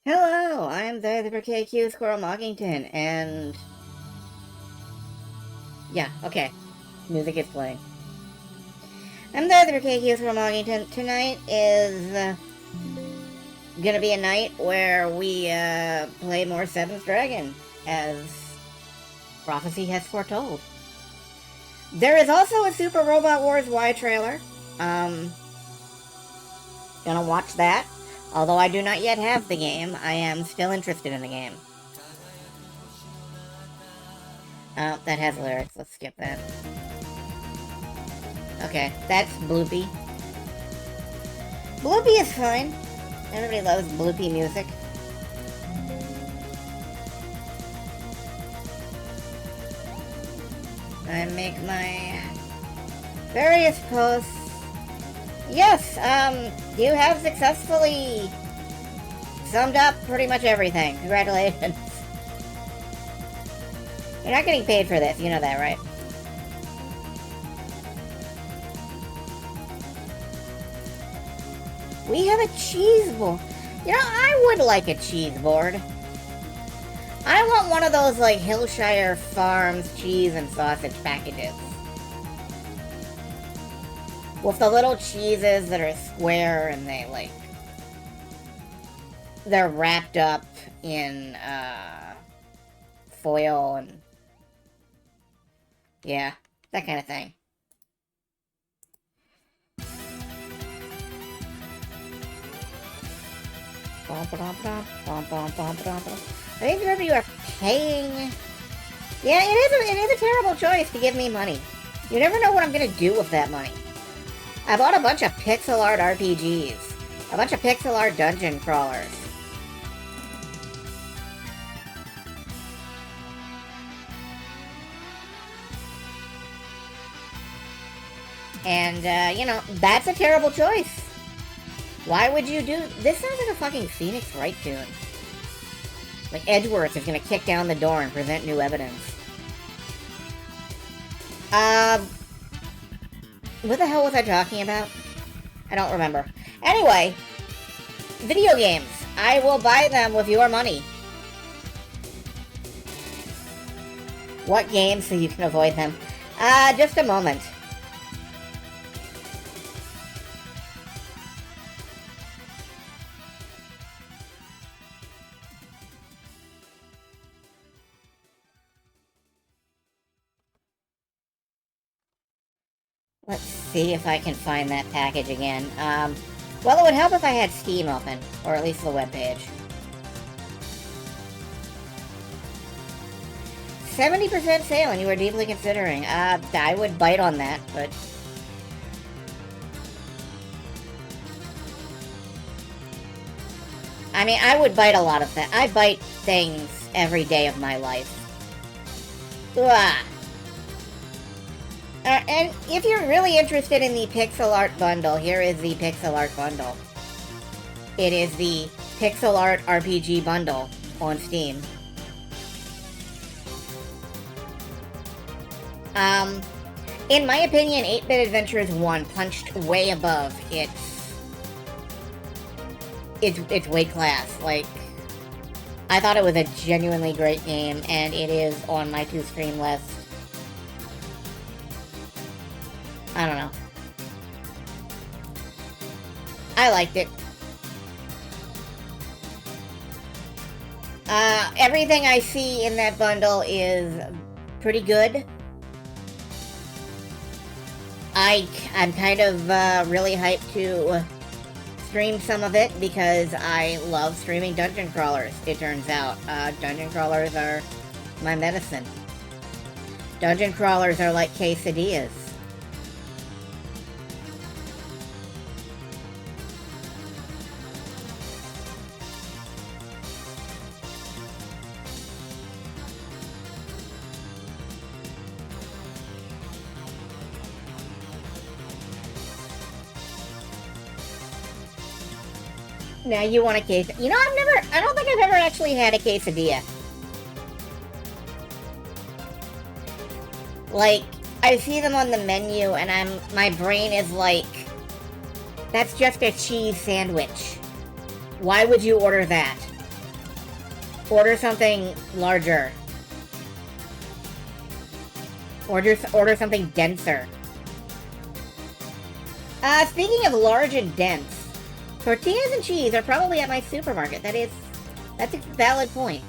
Hello, I'm the KQ Squirrel Mockington, and yeah, okay, music is playing. I'm the KQ Squirrel Mockington. Tonight is gonna be a night where we play more Seventh Dragon, as prophecy has foretold. There is also a Super Robot Wars Y trailer. Gonna watch that. Although I do not yet have the game, I am still interested in the game. That has lyrics. Let's skip that. Okay, that's Bloopy. Bloopy is fine. Everybody loves Bloopy music. I make my various posts. Yes, you have successfully summed up pretty much everything. Congratulations. You're not getting paid for this, you know that, right? We have a cheese board. You know, I would like a cheese board. I want one of those, like, Hillshire Farms cheese and sausage packages. With the little cheeses that are square and they, like... they're wrapped up in, foil and... yeah, that kind of thing. I think remember you are paying... yeah, it is a terrible choice to give me money. You never know what I'm gonna do with that money. I bought a bunch of pixel art RPGs. A bunch of pixel art dungeon crawlers. And, you know, that's a terrible choice. Why would you do... this sounds like a fucking Phoenix Wright tune. Like, Edgeworth is gonna kick down the door and present new evidence. What the hell was I talking about? I don't remember. Anyway, video games. I will buy them with your money. What games so you can avoid them? Just a moment. Let's see if I can find that package again. Well, it would help if I had Steam open, or at least the webpage. 70% sale, and you were deeply considering. I would bite on that, but... I mean, I would bite a lot of things. I bite things every day of my life. Ugh. And if you're really interested in the pixel art bundle, here is the pixel art bundle. It is the pixel art RPG bundle on Steam. In my opinion, 8-Bit Adventures 1 punched way above its weight class. Like, I thought it was a genuinely great game, and it is on my to-stream list. I don't know. I liked it. Everything I see in that bundle is pretty good. I'm kind of really hyped to stream some of it because I love streaming dungeon crawlers, it turns out. Dungeon crawlers are my medicine. Dungeon crawlers are like quesadillas. Now you want a quesadilla. You know, I don't think I've ever actually had a quesadilla. Like, I see them on the menu and my brain is like, that's just a cheese sandwich. Why would you order that? Order something larger. Order something denser. Speaking of large and dense, tortillas and cheese are probably at my supermarket. That's a valid point.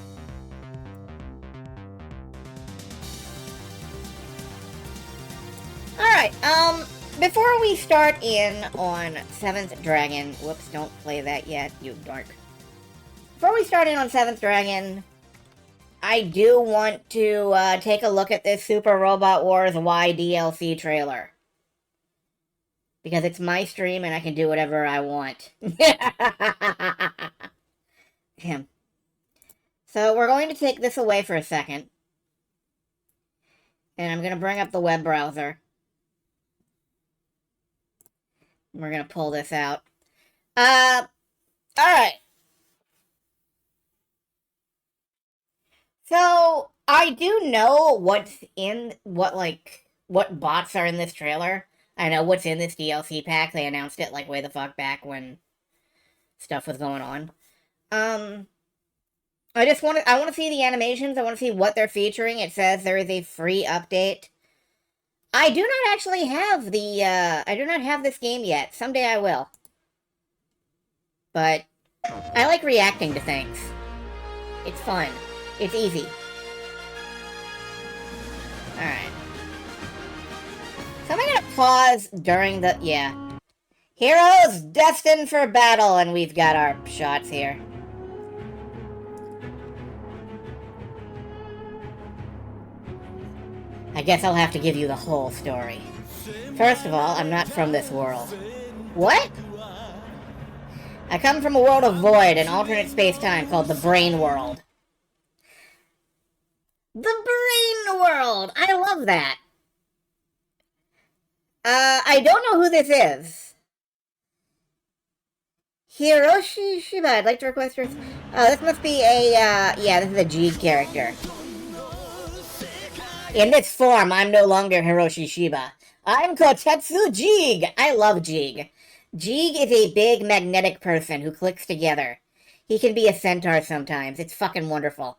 Alright, before we start in on 7th Dragon, whoops, don't play that yet, you dork. Before we start in on 7th Dragon, I do want to take a look at this Super Robot Wars Y DLC trailer. Because it's my stream and I can do whatever I want. Him. So we're going to take this away for a second. And I'm going to bring up the web browser. We're going to pull this out. Alright. So, I do know what bots are in this trailer. I know what's in this DLC pack. They announced it, like, way the fuck back when stuff was going on. I want to see the animations. I want to see what they're featuring. It says there is a free update. I do not actually have I do not have this game yet. Someday I will. But I like reacting to things. It's fun. It's easy. Alright. So am I gonna pause during the... yeah. Heroes destined for battle, and we've got our shots here. I guess I'll have to give you the whole story. First of all, I'm not from this world. What? I come from a world of void, an alternate space-time called the Brain World. The Brain World! I love that! I don't know who this is. Hiroshi Shiba, I'd like to request your... oh, this must be a, yeah, this is a Jeeg character. In this form, I'm no longer Hiroshi Shiba. I'm Kotetsu Jeeg! I love Jeeg. Jeeg is a big magnetic person who clicks together. He can be a centaur sometimes. It's fucking wonderful.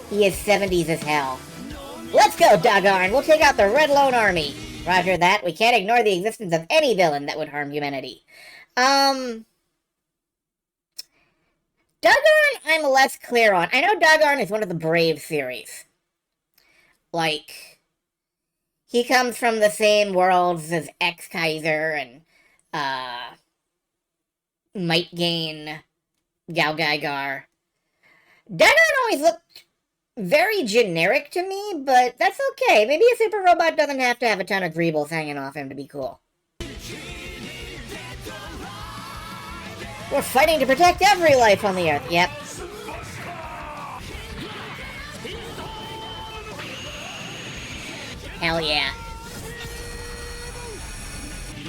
He is 70s as hell. Let's go, doggone! We'll take out the Red Lone Army! Roger that. We can't ignore the existence of any villain that would harm humanity. Doggone, I'm less clear on. I know Doggone is one of the Brave series. Like, he comes from the same worlds as X-Kaiser and, Might Gain, Gao Gaigar. Doggone always looked very generic to me, but that's okay. Maybe a super robot doesn't have to have a ton of greebles hanging off him to be cool. We're fighting to protect every life on the Earth. Yep. Hell yeah.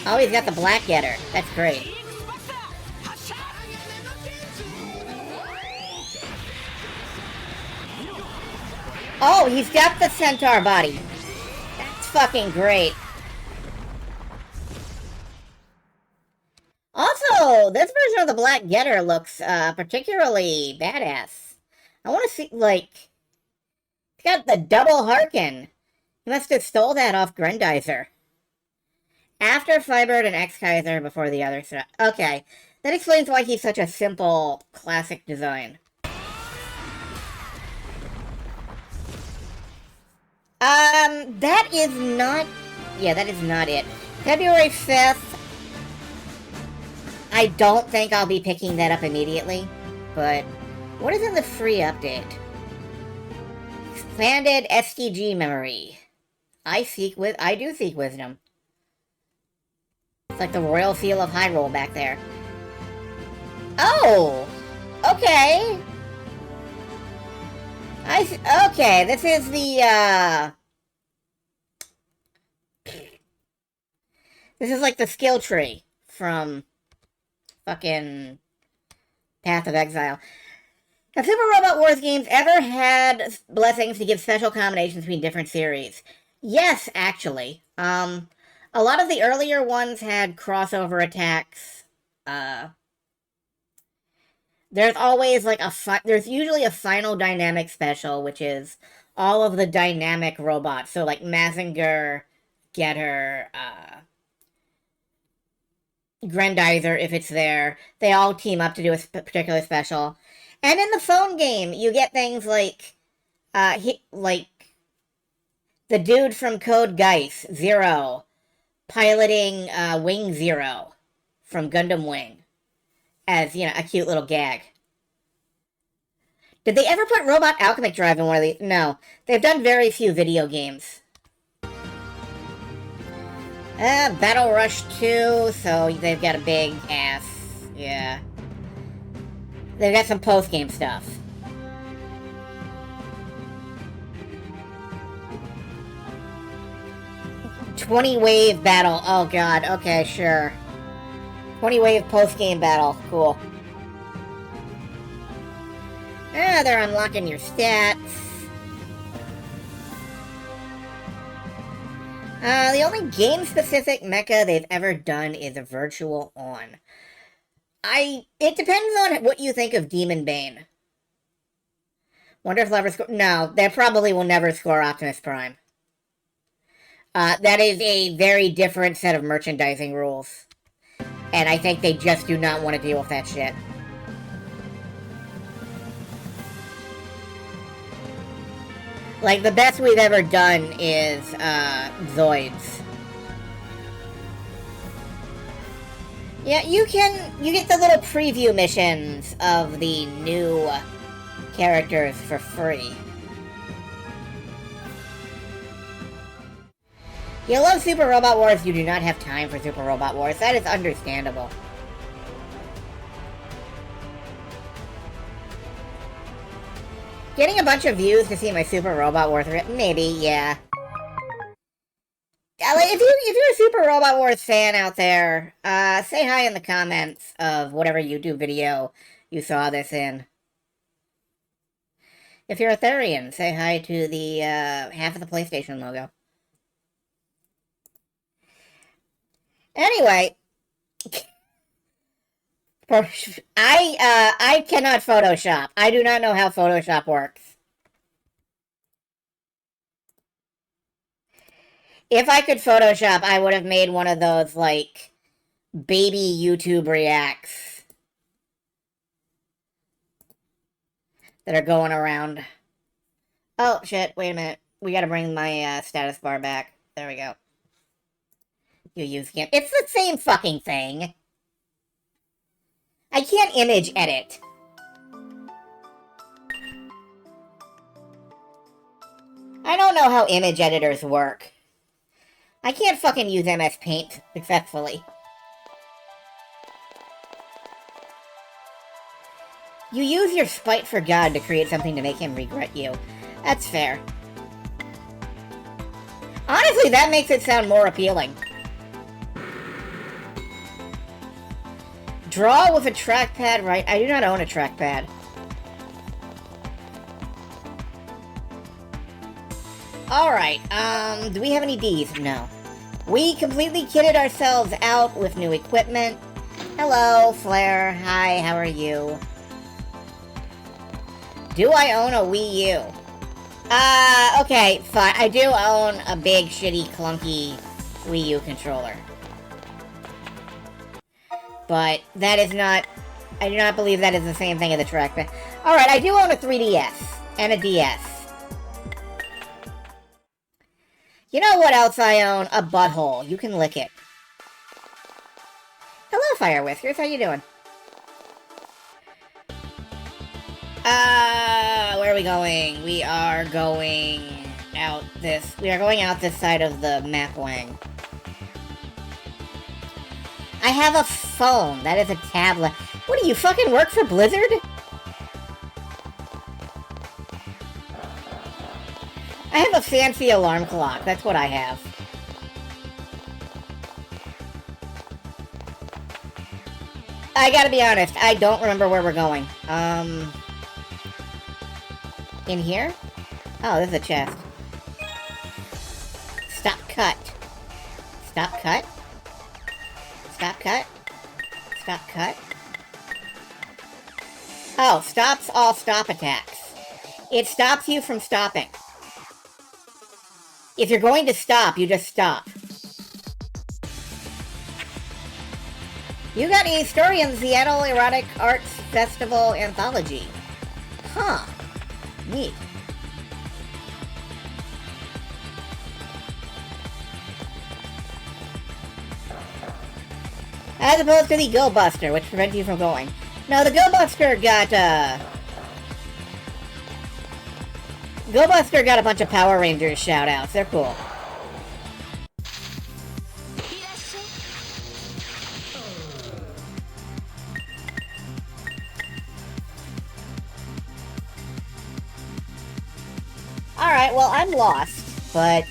Oh, he's got the Black Getter. That's great. Oh, he's got the centaur body. That's fucking great. Also, this version of the Black Getter looks particularly badass. I want to see, like... he's got the double Harken. He must have stole that off Grendizer. After Firebird and X-Kaiser, before the other stuff. Okay, that explains why he's such a simple, classic design. That is not... yeah, that is not it. February 5th. I don't think I'll be picking that up immediately, but what is in the free update? Expanded STG memory. I do seek wisdom. It's like the royal seal of Hyrule back there. Oh! Okay! Okay, this is the, this is like the skill tree from fucking Path of Exile. Have Super Robot Wars games ever had blessings to give special combinations between different series? Yes, actually. A lot of the earlier ones had crossover attacks. The There's always like there's usually a final dynamic special, which is all of the dynamic robots. So like Mazinger, Getter, Grendizer, if it's there, they all team up to do a particular special. And in the phone game, you get things like, like the dude from Code Geass, Zero, piloting Wing Zero from Gundam Wing as, you know, a cute little gag. Did they ever put Robot Alchemic Drive in one of these? No. They've done very few video games. Battle Rush 2, so they've got a big ass. Yeah. They've got some post-game stuff. "20-wave battle." Oh god, okay, sure. 20-wave post-game battle. Cool. They're unlocking your stats. The only game-specific mecha they've ever done is a Virtual On. It depends on what you think of Demon Bane. Wonder if they'll ever score... No, they probably will never score Optimus Prime. That is a very different set of merchandising rules. And I think they just do not want to deal with that shit. Like, the best we've ever done is, Zoids. Yeah, you get the little preview missions of the new characters for free. You love Super Robot Wars, you do not have time for Super Robot Wars. That is understandable. Getting a bunch of views to see my Super Robot Wars, maybe, yeah. Like, if you're a Super Robot Wars fan out there, say hi in the comments of whatever YouTube video you saw this in. If you're a Therian, say hi to the half of the PlayStation logo. Anyway, I cannot Photoshop. I do not know how Photoshop works. If I could Photoshop, I would have made one of those, like, baby YouTube reacts that are going around. Oh, shit, wait a minute. We gotta bring my status bar back. There we go. You use GIMP. It's the same fucking thing. I can't image edit. I don't know how image editors work. I can't fucking use MS Paint successfully. You use your spite for God to create something to make him regret you. That's fair. Honestly, that makes it sound more appealing. Draw with a trackpad, right? I do not own a trackpad. Alright, do we have any Ds? No. We completely kitted ourselves out with new equipment. Hello, Flare. Hi, how are you? Do I own a Wii U? Okay, fine. I do own a big, shitty, clunky Wii U controller. But that is not... I do not believe that is the same thing as a trackpad. Alright, I do own a 3DS and a DS. You know what else I own? A butthole. You can lick it. Hello, Fire Whiskers. How you doing? Where are we going? We are going out this... We are going out this side of the map wing. I have a phone. That is a tablet. What, do you fucking work for Blizzard? I have a fancy alarm clock. That's what I have. I gotta be honest. I don't remember where we're going. In here? Oh, there's a chest. Stop cut. Stop cut. Stop cut. Stop cut. Oh, stops all stop attacks. It stops you from stopping. If you're going to stop, you just stop. You got a story in the Seattle Erotic Arts Festival Anthology. Huh. Neat. As opposed to the Go Buster, which prevents you from going. No, the Go Buster got, Go Buster got a bunch of Power Rangers shoutouts. They're cool. Alright, well, I'm lost, but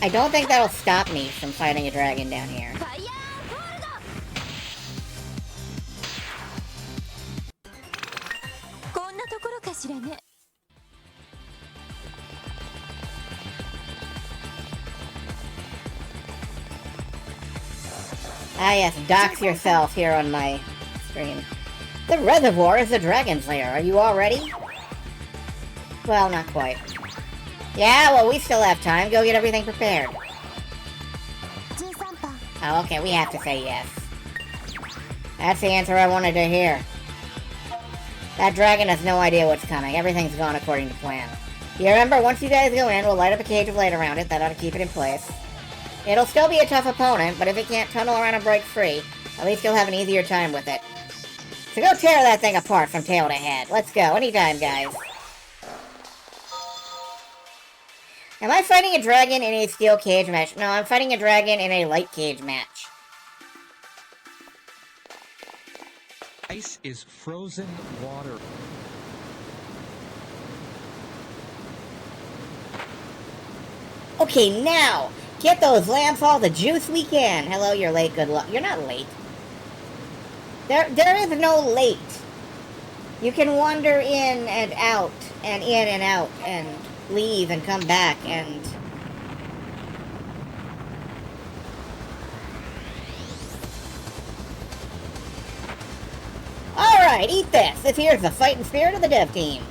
I don't think that'll stop me from fighting a dragon down here. Ah yes, dox yourself here on my screen. The reservoir is the dragon's lair. Are you all ready? Well, not quite. Yeah, well, we still have time. Go get everything prepared. Oh, okay, we have to say yes. That's the answer I wanted to hear. That dragon has no idea what's coming. Everything's gone according to plan. You remember, once you guys go in, we'll light up a cage of light around it. That ought to keep it in place. It'll still be a tough opponent, but if it can't tunnel around and break free, at least you'll have an easier time with it. So go tear that thing apart from tail to head. Let's go. Anytime, guys. Am I fighting a dragon in a steel cage match? No, I'm fighting a dragon in a light cage match. Ice is frozen water. Okay, now, get those lamps all the juice we can. Hello, you're late. Good luck. You're not late. There is no late. You can wander in and out, and in and out, and leave and come back, and... Alright, eat this. This here's the fighting spirit of the dev team.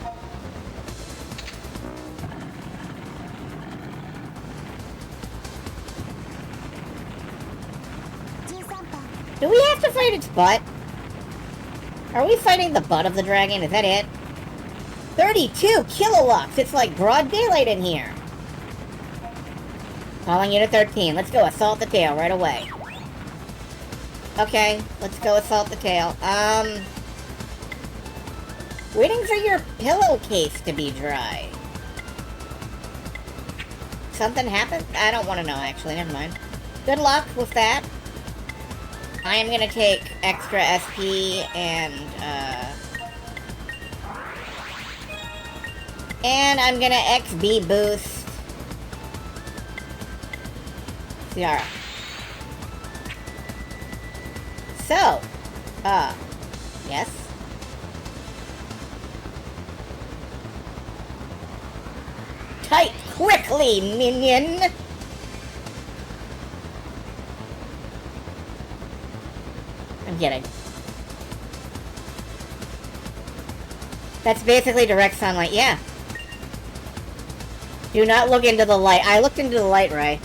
Do we have to fight its butt? Are we fighting the butt of the dragon? Is that it? 32 kilolux! It's like broad daylight in here. Calling Unit 13. Let's go assault the tail right away. Okay, let's go assault the tail. Waiting for your pillowcase to be dry. Something happened? I don't want to know, actually. Never mind. Good luck with that. I am gonna take extra SP and I'm gonna XB boost Ciara. So, yes. Type quickly, minion! I'm kidding. That's basically direct sunlight, yeah. Do not look into the light. I looked into the light, Ray.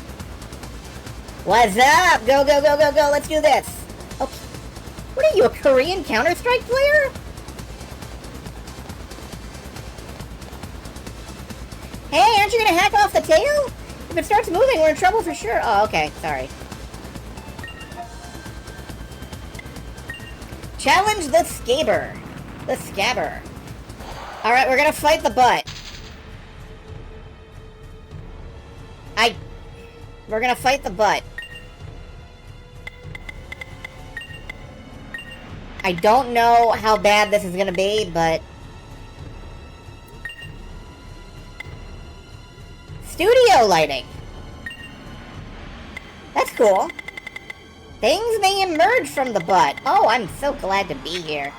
What's up? Go, go, go, go, go. Let's do this. Oh, what are you, a Korean Counter-Strike player? Hey, aren't you gonna hack off the tail? If it starts moving, we're in trouble for sure. Oh, okay. Sorry. Challenge the Scabber. The Scabber. Alright, we're gonna fight the butt. We're gonna fight the butt. I don't know how bad this is gonna be, but... Studio lighting! That's cool. Things may emerge from the butt. Oh, I'm so glad to be here.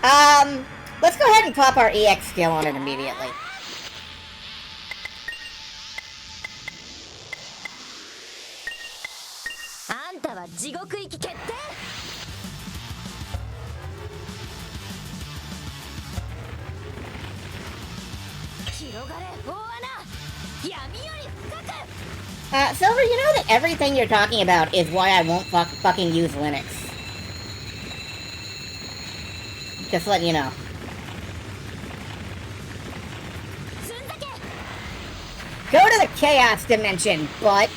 Let's go ahead and pop our EX skill on it immediately. Silver, you know that everything you're talking about is why I won't fucking use Linux. Just letting you know. Go to the Chaos Dimension, but...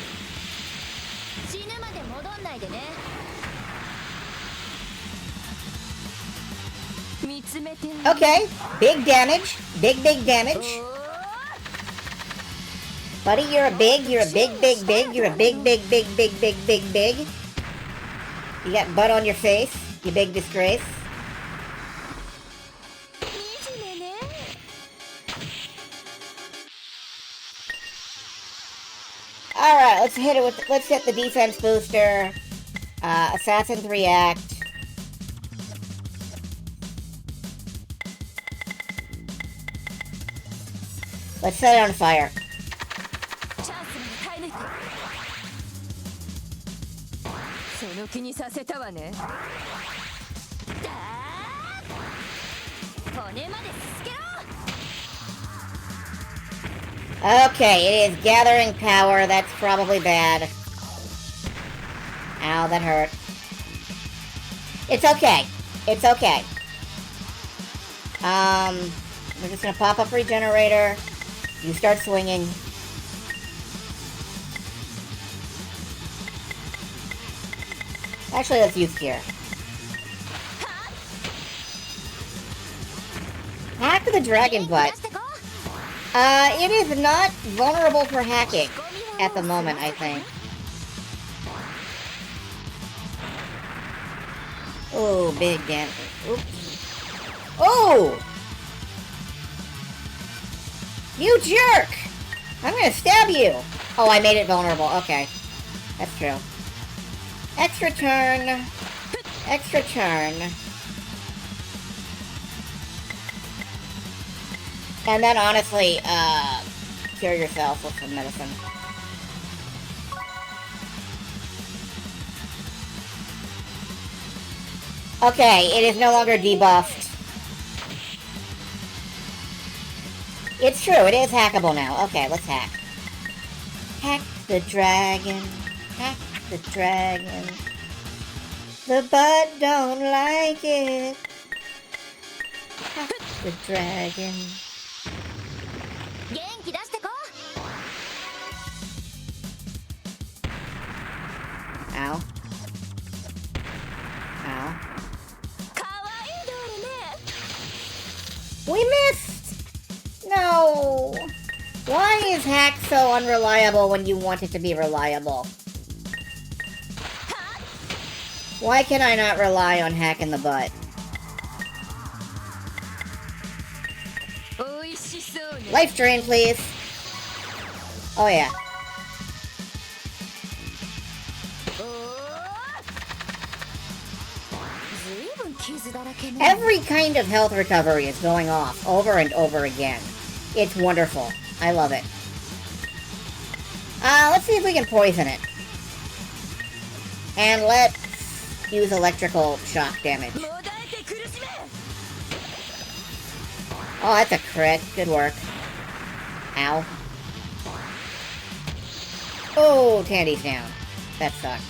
Okay, big damage. Big damage. Buddy, you're a big, you're a big. You're a big. You got butt on your face, you big disgrace. Alright, let's hit the defense booster. Assassin's React. Let's set it on fire. Okay, it is gathering power. That's probably bad. Ow, that hurt. It's okay. It's okay. We're just gonna pop up Regenerator. You start swinging. Actually, let's use Cure. Hack the Dragon Butt. It is not vulnerable for hacking at the moment, I think. Oh, big damage. Oops. Oh! You jerk! I'm gonna stab you! Oh, I made it vulnerable. Okay. That's true. Extra turn. Extra turn. And then, honestly, cure yourself with some medicine. Okay, it is no longer debuffed. It's true, it is hackable now. Okay, let's hack. Hack the dragon. Hack the dragon. The butt don't like it. Hack the dragon. Ow. Ow. We missed! No! Why is hack so unreliable when you want it to be reliable? Why can I not rely on hack in the butt? Life drain, please. Oh, yeah. Every kind of health recovery is going off over and over again. It's wonderful. I love it. Let's see if we can poison it. And let's use electrical shock damage. Oh, that's a crit. Good work. Ow. Oh, Tandy's down. That sucked.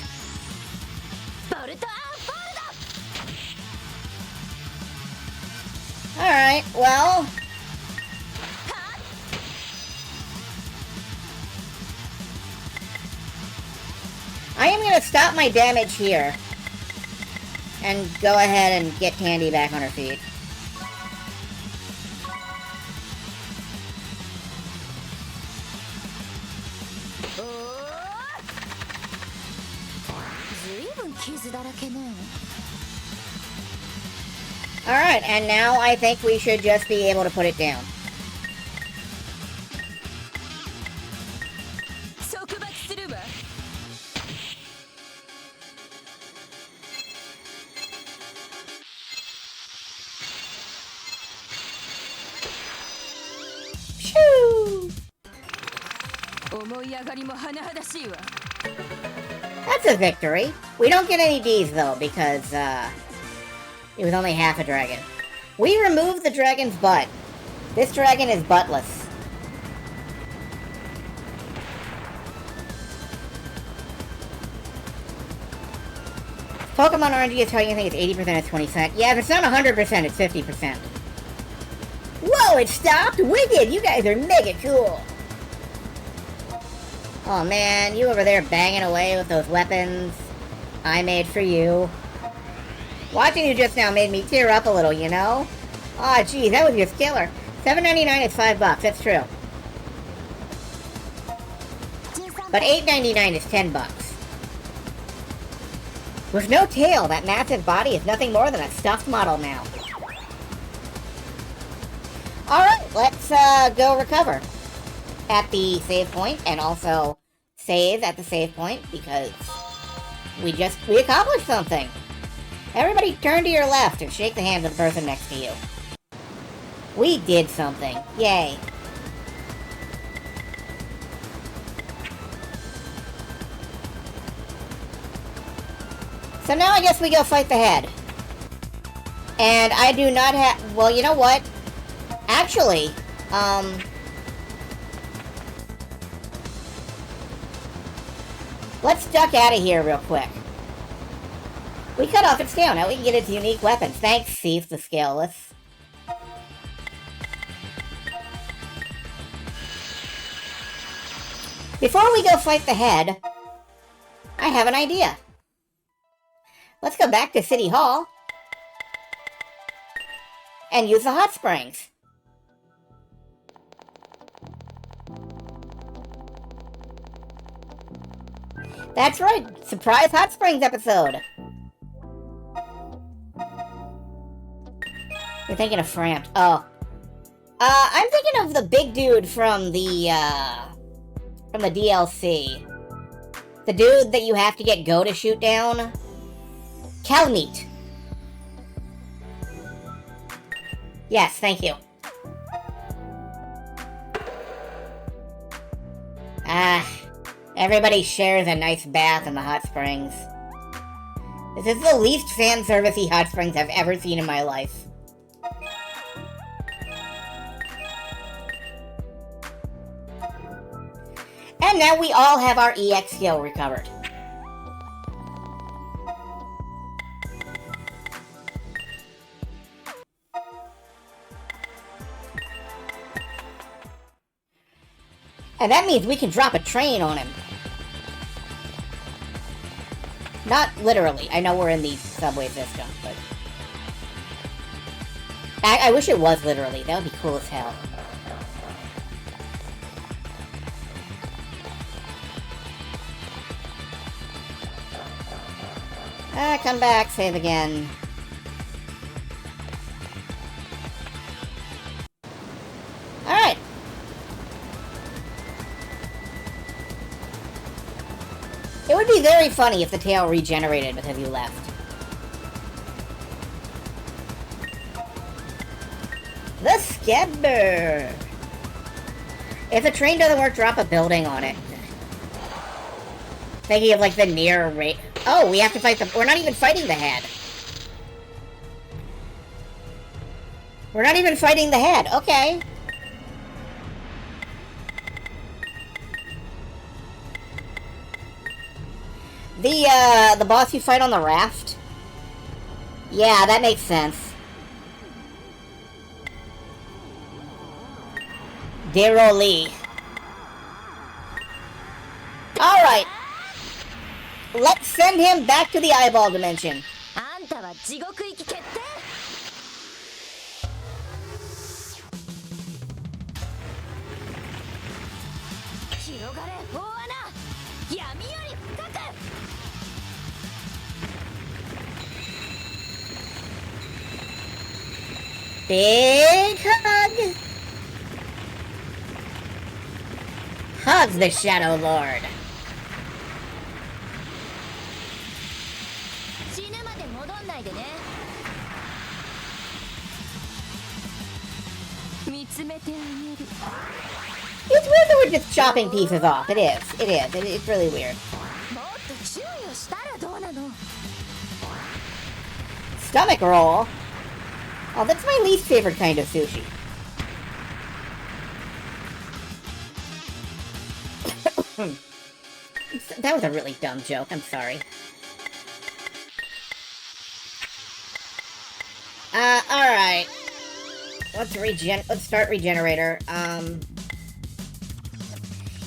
Alright, well... I am gonna stop my damage here. And go ahead and get Tandy back on her feet. Alright, and now I think we should just be able to put it down. Shoo! That's a victory. We don't get any Ds, though, because, it was only half a dragon. We removed the dragon's butt. This dragon is buttless. Pokemon RNG is telling you think it's 80%, it's 20%. Yeah, if it's not 100%, it's 50%. Whoa, it stopped? Wicked! You guys are mega cool! Oh man, you over there banging away with those weapons I made for you. Watching you just now made me tear up a little, you know? Aw, oh, geez, that was just killer. $7.99 is $5, that's true. But $8.99 is $10. With no tail, that massive body is nothing more than a stuffed model now. Alright, let's go recover at the save point, and also save at the save point, because we accomplished something. Everybody turn to your left and shake the hand of the person next to you. We did something. Yay. So now I guess we go fight the head. And I do not have... Well, you know what? Actually, let's duck out of here real quick. We cut off its tail. Now we can get its unique weapons. Thanks, Thief the Scaleless. Before we go fight the head, I have an idea. Let's go back to City Hall and use the hot springs. That's right, surprise hot springs episode. You're thinking of Framped. Oh. I'm thinking of the big dude from the DLC. The dude that you have to get Go to shoot down. Calmeet. Yes, thank you. Everybody shares a nice bath in the hot springs. This is the least fan servicey hot springs I've ever seen in my life. And now we all have our EX skill recovered. And that means we can drop a train on him. Not literally. I know we're in the subway system, but... I wish it was literally. That would be cool as hell. Come back, save again. Alright. It would be very funny if the tail regenerated because you left. The Scabber! If the train doesn't work, drop a building on it. Thinking of like the near rate. Oh, we have to fight the... We're not even fighting the head. We're not even fighting the head. Okay. The boss you fight on the raft? Yeah, that makes sense. Deroli. Alright. Let's send him back to the eyeball dimension. Big hug! Hugs the Shadow Lord. It's weird that we're just chopping pieces off. It is. It's really weird. Stomach roll? Oh, that's my least favorite kind of sushi. That was a really dumb joke. I'm sorry. Alright. Let's start regenerator.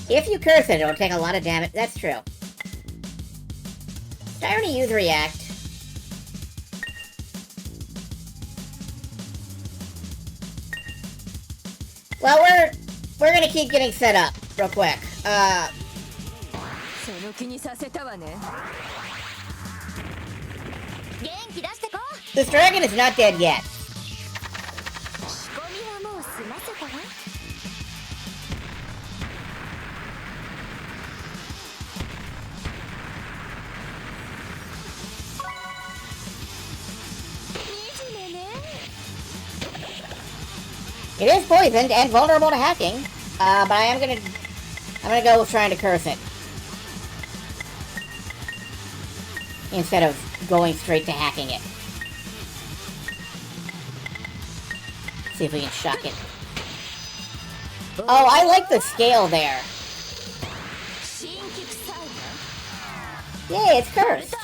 If you curse it, it'll take a lot of damage. That's true. Did I already use react? Well, we're gonna keep getting set up real quick. This dragon is not dead yet. It is poisoned and vulnerable to hacking, but I'm gonna go with trying to curse it instead of going straight to hacking it. See if we can shock it. Oh, I like the scale there. Yay, it's cursed.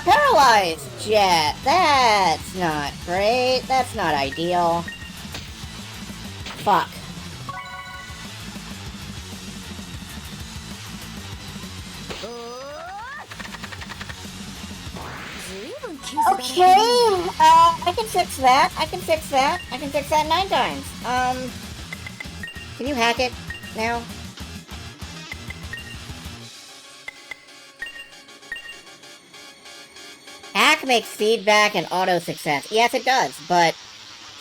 Paralyzed jet. That's not great. That's not ideal. Fuck. Okay, I can fix that. I can fix that. I can fix that 9 times. Can you hack it now? Hack makes feedback an auto success. Yes, it does, but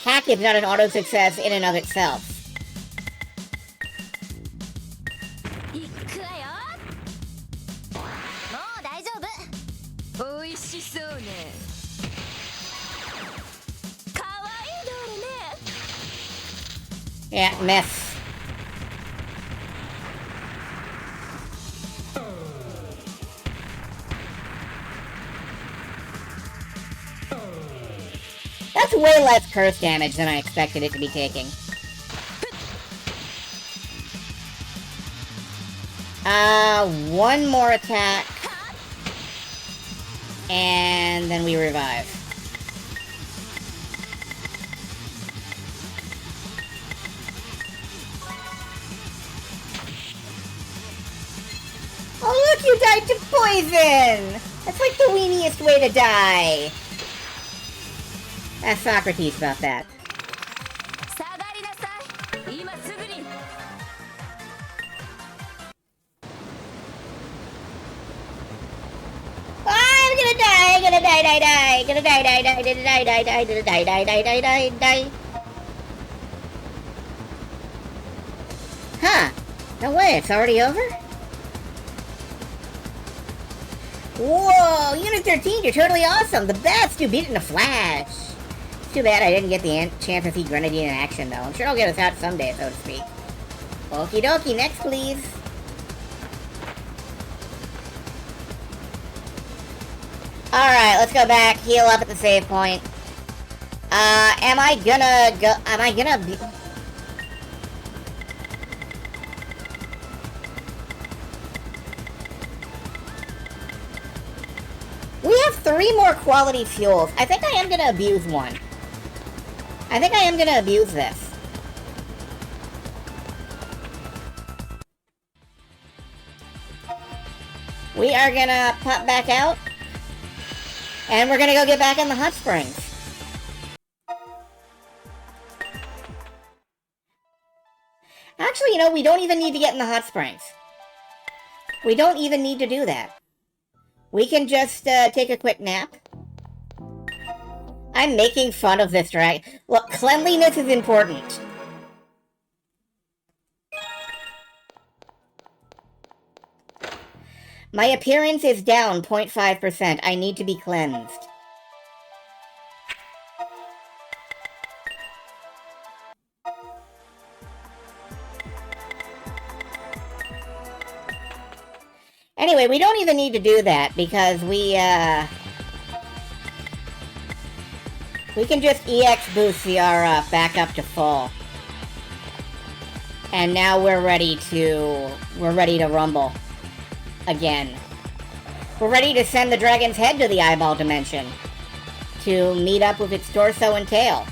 hack is not an auto success in and of itself. Yeah, miss. That's way less curse damage than I expected it to be taking. One more attack. And then we revive. Oh look, you died to poison! That's like the weeniest way to die. Ask Socrates about that. I'm gonna die, gonna die, gonna die. Huh. No way, it's already over? Whoa, Unit 13, you're totally awesome. The best, you beat it in a flash. Too bad I didn't get the chance to see Grenadine in action, though. I'm sure I'll get us out someday, so to speak. Okie dokie, next, please. Alright, let's go back, heal up at the save point. Am I gonna be... We have 3 more quality fuels. I think I am gonna abuse one. I think I am gonna abuse this. We are gonna pop back out. And we're gonna go get back in the hot springs. Actually, you know, we don't even need to get in the hot springs. We don't even need to do that. We can just take a quick nap. I'm making fun of this dragon. Look, cleanliness is important. My appearance is down 0.5%. I need to be cleansed. Anyway, we don't even need to do that because we can just EX boost the back up to full. And now we're ready to rumble again. We're ready to send the dragon's head to the eyeball dimension to meet up with its torso and tail.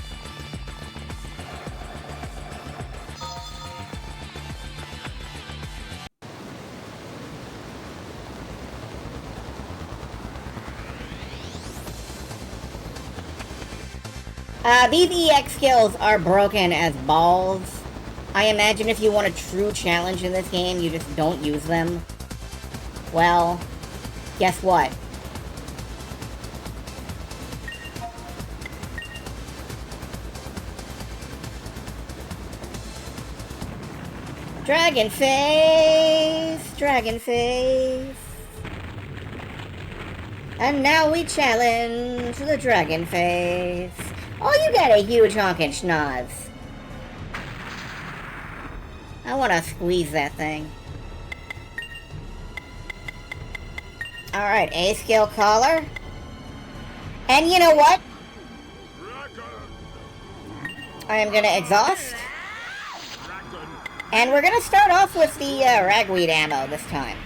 These EX skills are broken as balls. I imagine if you want a true challenge in this game, you just don't use them. Well, guess what? Dragon face! Dragon face! And now we challenge the dragon face. Oh, you got a huge honkin' schnoz. I want to squeeze that thing. Alright, A skill collar. And you know what? I am going to exhaust. And we're going to start off with the ragweed ammo this time.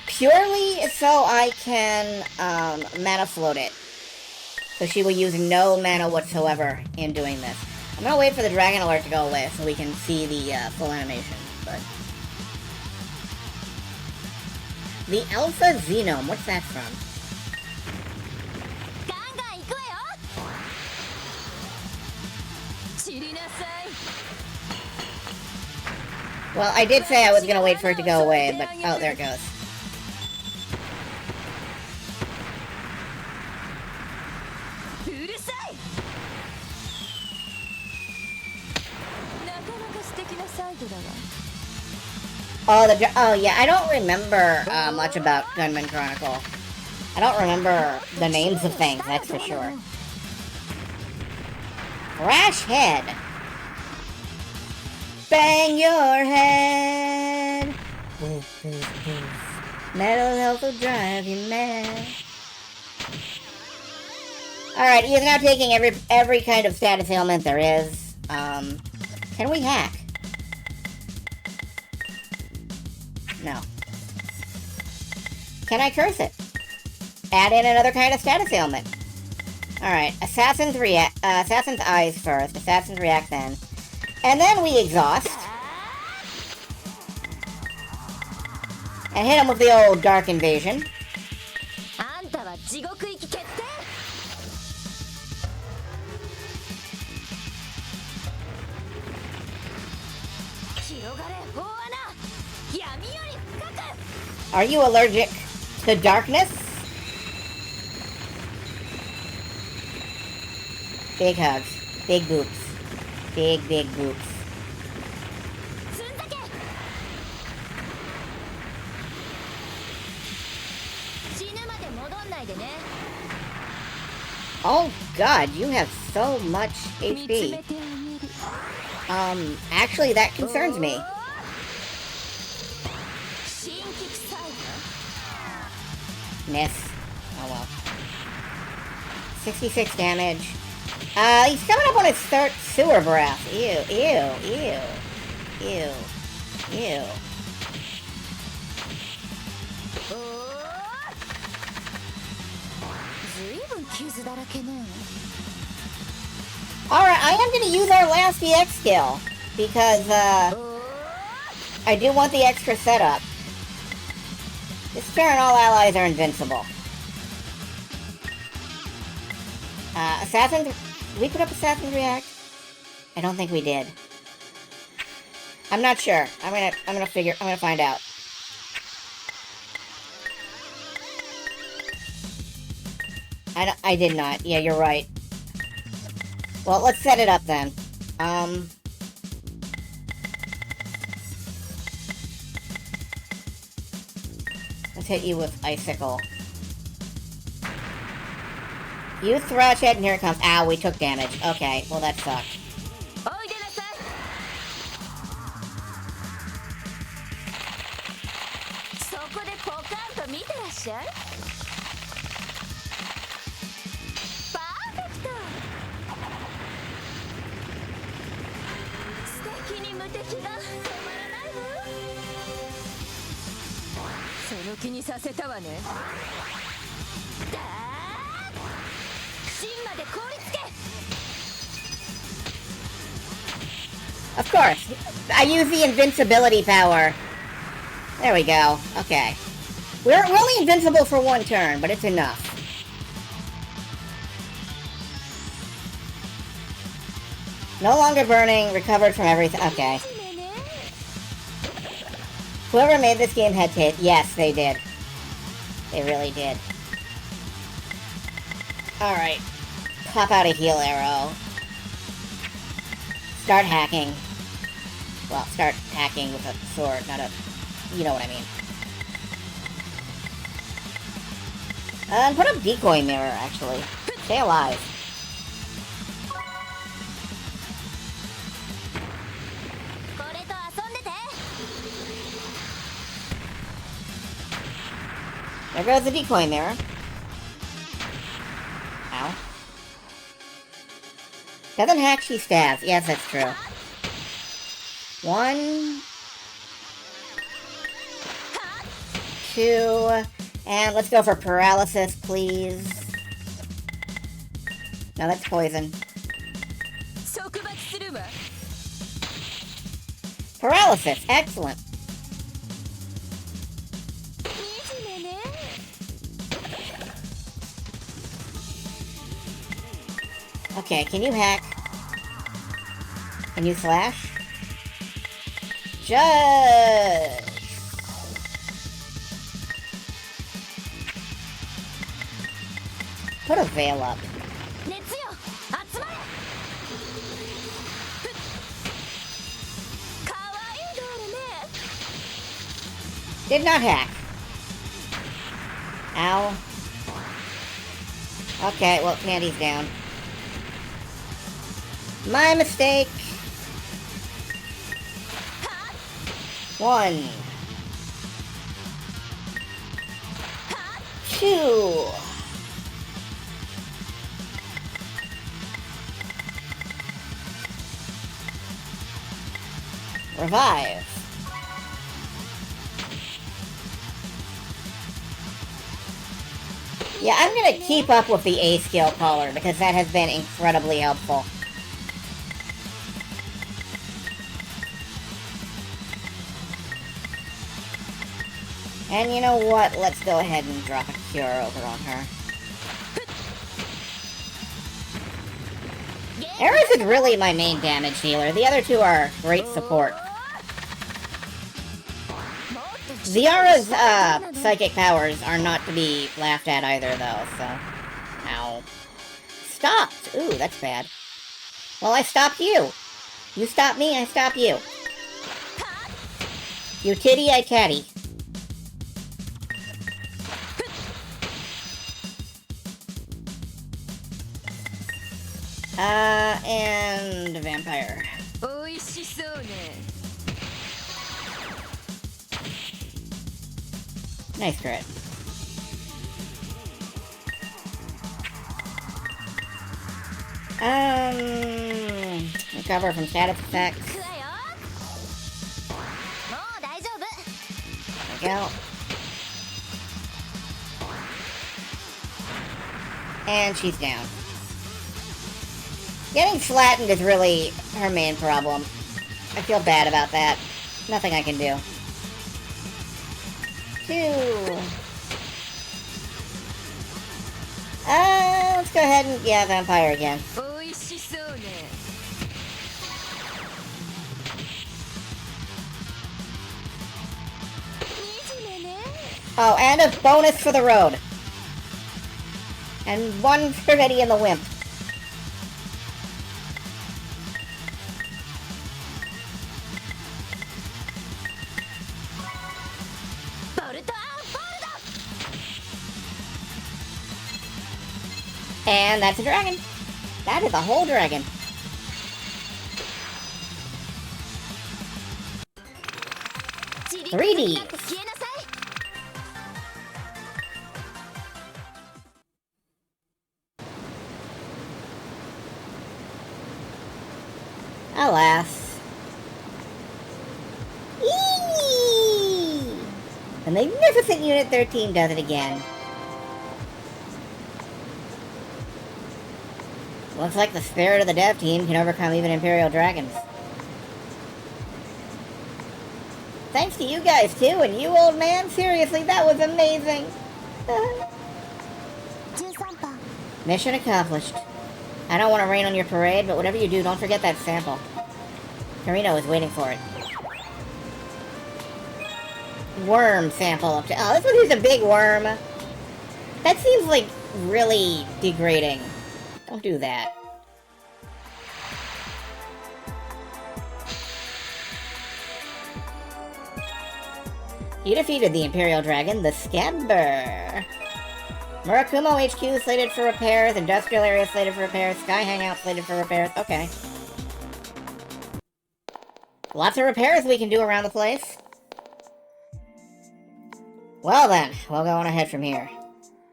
Purely so I can mana float it. So she will use no mana whatsoever in doing this. I'm gonna wait for the dragon alert to go away so we can see the full animation. But the Alpha Xenome, what's that from? Well, I did say I was gonna wait for it to go away, but oh, there it goes. Oh yeah, I don't remember much about Gunman Chronicle. I don't remember the names of things, that's for sure. Crash head. Bang your head. Metal health will drive you mad. Alright, he is now taking every kind of status ailment there is. Can we hack? No. Can I curse it? Add in another kind of status ailment. Alright, Assassin's Eyes first. Assassin's React then. And then we exhaust. And hit him with the old Dark Invasion. Are you allergic to darkness? Big hugs. Big boops. Big boops. Oh god, you have so much HP. Actually that concerns me. Miss. Oh well. 66 damage. He's coming up on his third sewer breath. Ew. Alright, I am going to use our last EX skill. Because, I do want the extra setup. This turn, all allies are invincible. Assassin... Did we put up Assassin's React? I don't think we did. I'm not sure. I'm gonna find out. I did not. Yeah, you're right. Well, let's set it up then. Let's hit you with Icicle. Use Thrash Head, and here it comes. Ow, we took damage. Okay, well that sucked. に無敵が止まらないわ。その気にさせたわね。だー芯まで凍りつけ。 Of course. I use the invincibility power. There we go. Okay. We're only invincible for one turn, but it's enough. No longer burning, recovered from everything. Okay. Whoever made this game had to hit. Yes, they did. They really did. Alright. Pop out a heal arrow. Start hacking. Well, start hacking with a sword, not a... You know what I mean. And put up decoy mirror, actually. Stay alive. There goes the decoy mirror. Ow. Doesn't hack, she stabs. Yes, that's true. 1, 2, and let's go for paralysis, please. No, that's poison. Paralysis, excellent. Okay, can you hack? Can you slash? Judge! Put a veil up. Did not hack. Ow. Okay, well, Candy's down. My mistake. 1, 2. Revive. Yeah, I'm gonna keep up with the A skill caller because that has been incredibly helpful. And you know what? Let's go ahead and drop a cure over on her. Eris is really my main damage dealer. The other two are great support. Ziara's psychic powers are not to be laughed at either, though, so... Ow. Stopped! Ooh, that's bad. Well, I stopped you. You stop me, I stop you. You titty, I tatty. And vampire. Nice crit. Recover from status effects. There we go. And she's down. Getting flattened is really her main problem. I feel bad about that. Nothing I can do. 2. Let's go ahead and, yeah, vampire again. Oh, and a bonus for the road. And 1 for Eddie and the Wimp. And that's a dragon. That is a whole dragon. Three Ds. Alas. The magnificent Unit 13 does it again. Looks like the spirit of the dev team can overcome even Imperial dragons. Thanks to you guys, too, and you, old man. Seriously, that was amazing. Mission accomplished. I don't want to rain on your parade, but whatever you do, don't forget that sample. Karino is waiting for it. Worm sample up to... Oh, this one here's a big worm. That seems like really degrading. Don't do that. You defeated the Imperial Dragon, the Scabber. Murakumo HQ slated for repairs, Industrial Area slated for repairs, Sky Hangout slated for repairs. Okay. Lots of repairs we can do around the place. Well then, we'll go on ahead from here.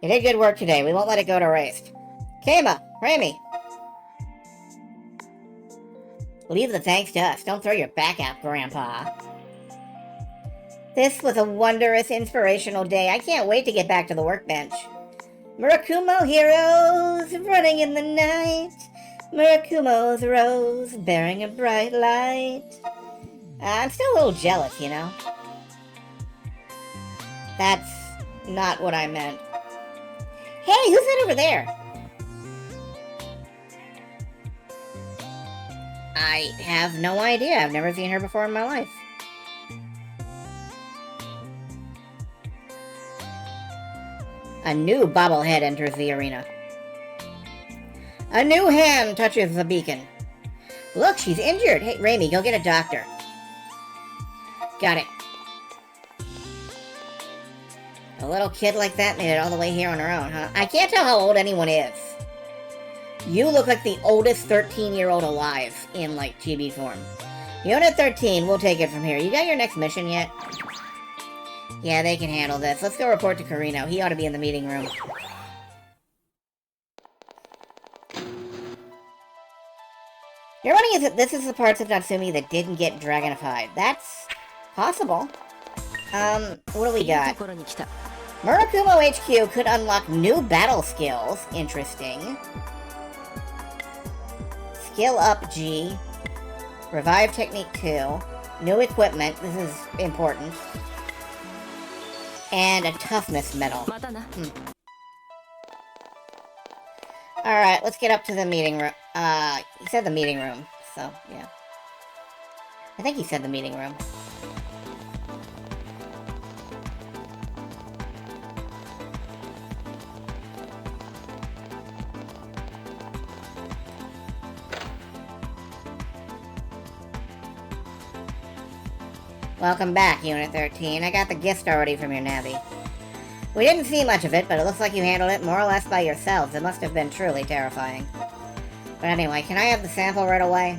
You did good work today. We won't let it go to waste. Keima, Remy. Leave the thanks to us. Don't throw your back out, Grandpa. This was a wondrous, inspirational day. I can't wait to get back to the workbench. Murakumo heroes running in the night. Murakumo's rose bearing a bright light. I'm still a little jealous, you know. That's not what I meant. Hey, who's that over there? I have no idea. I've never seen her before in my life. A new bobblehead enters the arena. A new hand touches the beacon. Look, she's injured. Hey, Remy, go get a doctor. Got it. A little kid like that made it all the way here on her own, huh? I can't tell how old anyone is. You look like the oldest 13-year-old alive in, like, chibi form. Unit 13, we'll take it from here. You got your next mission yet? Yeah, they can handle this. Let's go report to Karino. He ought to be in the meeting room. You're wondering if this is the parts of Natsumi that didn't get dragonified. That's possible. What do we got? Murakumo HQ could unlock new battle skills. Interesting. Skill up G. Revive technique 2. New equipment. This is important. And a toughness medal. Alright, let's get up to the meeting room. He said the meeting room, so, yeah. I think he said the meeting room. Welcome back, Unit 13. I got the gift already from your navvy. We didn't see much of it, but it looks like you handled it more or less by yourselves. It must have been truly terrifying. But anyway, can I have the sample right away?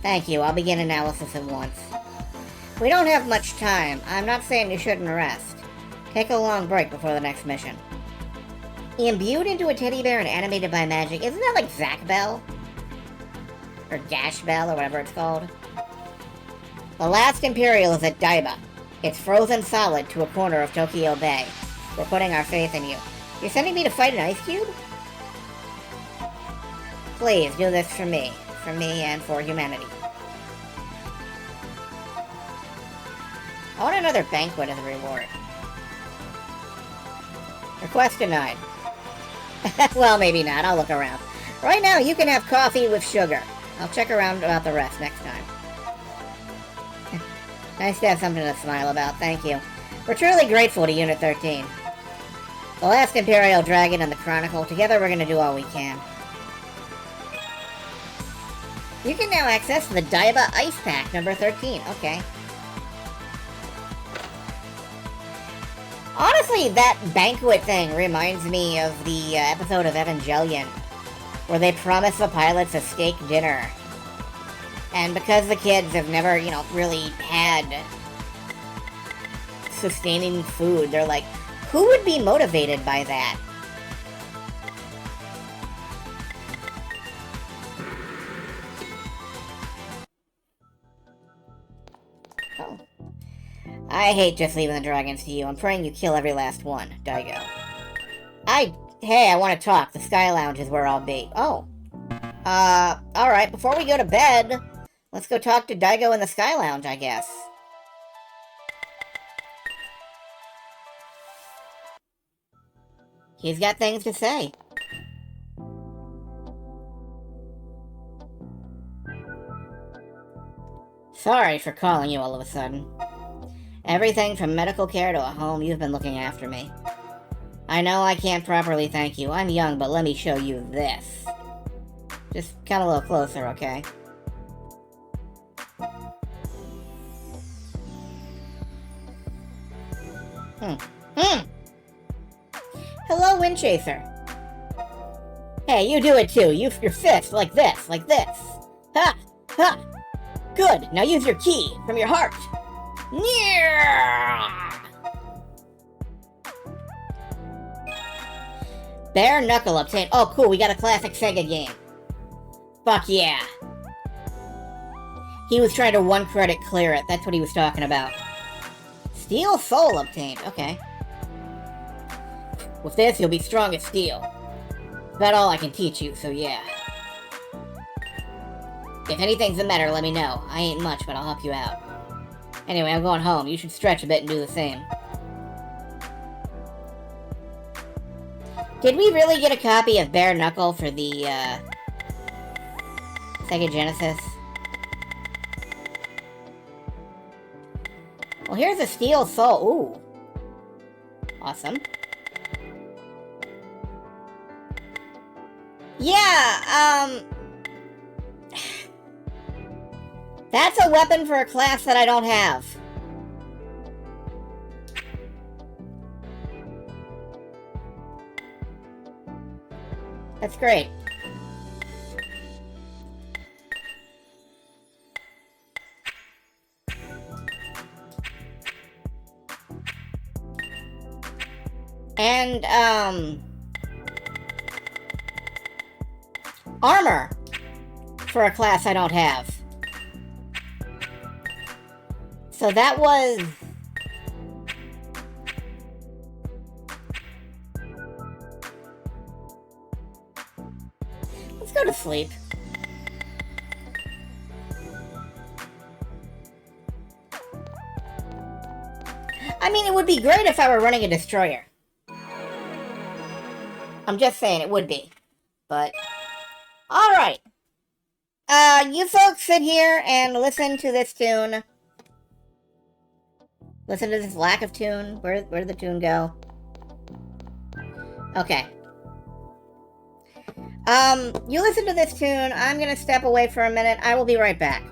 Thank you. I'll begin analysis at once. We don't have much time. I'm not saying you shouldn't rest. Take a long break before the next mission. Imbued into a teddy bear and animated by magic. Isn't that like Zack Bell? Or Gash Bell, or whatever it's called. The last Imperial is at Daiba. It's frozen solid to a corner of Tokyo Bay. We're putting our faith in you. You're sending me to fight an ice cube? Please, do this for me. For me and for humanity. I want another banquet as a reward. Request denied. Well, maybe not. I'll look around. Right now, you can have coffee with sugar. I'll check around about the rest next time. Nice to have something to smile about. Thank you. We're truly grateful to Unit 13. The last Imperial Dragon and the Chronicle. Together, we're going to do all we can. You can now access the Daiba Ice Pack number 13. Okay. Honestly, that banquet thing reminds me of the episode of Evangelion, where they promise the pilots a steak dinner. And because the kids have never, you know, really had sustaining food, they're like, who would be motivated by that? I hate just leaving the dragons to you. I'm praying you kill every last one, Daigo. Hey, I want to talk. The Sky Lounge is where I'll be. Oh. Alright, before we go to bed, let's go talk to Daigo in the Sky Lounge, I guess. He's got things to say. Sorry for calling you all of a sudden. Everything from medical care to a home, you've been looking after me. I know I can't properly thank you. I'm young, but let me show you this. Just come a little closer, okay? Hello, Windchaser. Hey, you do it too. Use your fist like this, like this. Ha! Ha! Good. Now use your ki from your heart. Yeah! Bare Knuckle obtained. Oh, cool. We got a classic Sega game. Fuck yeah. He was trying to 1 credit clear it. That's what he was talking about. Steel Soul obtained. Okay. With this, you'll be strong as steel. About all I can teach you, so yeah. If anything's the matter, let me know. I ain't much, but I'll help you out. Anyway, I'm going home. You should stretch a bit and do the same. Did we really get a copy of Bare Knuckle for the, Sega Genesis? Well, here's a Steel Soul. Ooh. Awesome. Yeah, that's a weapon for a class that I don't have. That's great. And, armor for a class I don't have. So that was... Let's go to sleep. I mean, it would be great if I were running a destroyer. I'm just saying, it would be. But... Alright. You folks sit here and listen to this tune. Listen to this lack of tune. Where did the tune go? Okay. You listen to this tune. I'm gonna step away for a minute. I will be right back.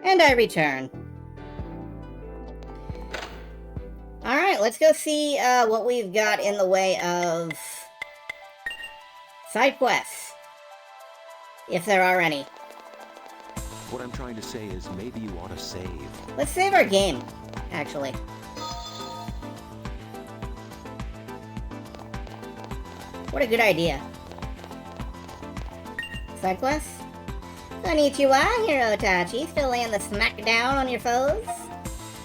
And I return. Alright, let's go see what we've got in the way of side quests. If there are any. What I'm trying to say is maybe you ought to save. Let's save our game, actually. What a good idea. Side quest? Konnichiwa, Hero Itachi. Still laying the smackdown on your foes?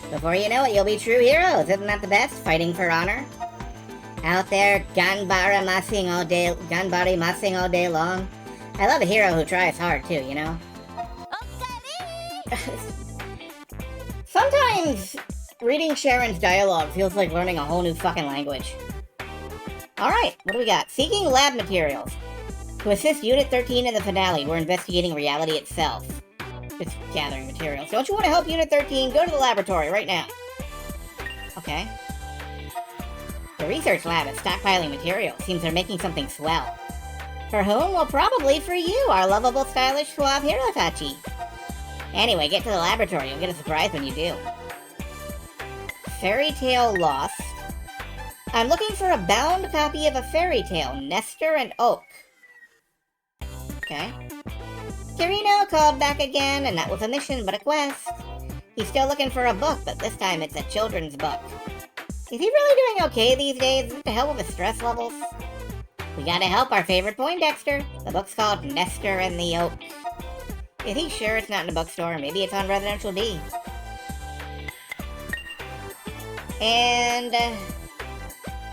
Before you know it, you'll be true heroes. Isn't that the best? Fighting for honor? Out there, ganbare masing all day long. I love a hero who tries hard too, you know? Sometimes reading Sharon's dialogue feels like learning a whole new fucking language. Alright, what do we got? Seeking lab materials. To assist Unit 13 in the finale, we're investigating reality itself. It's gathering materials. Don't you want to help Unit 13? Go to the laboratory right now. Okay. The research lab is stockpiling materials. Seems they're making something swell. For whom? Well, probably for you, our lovable, stylish, suave Hero Itachi. Anyway, get to the laboratory. You'll get a surprise when you do. Fairy Tale Lost. I'm looking for a bound copy of a fairy tale, Nestor and Oak. Okay. Kirino called back again, and not with a mission, but a quest. He's still looking for a book, but this time it's a children's book. Is he really doing okay these days? Is it to help with his stress levels? We gotta help our favorite Poindexter. The book's called Nestor and the Oak. Is he sure it's not in a bookstore? Maybe it's on Residential D. And,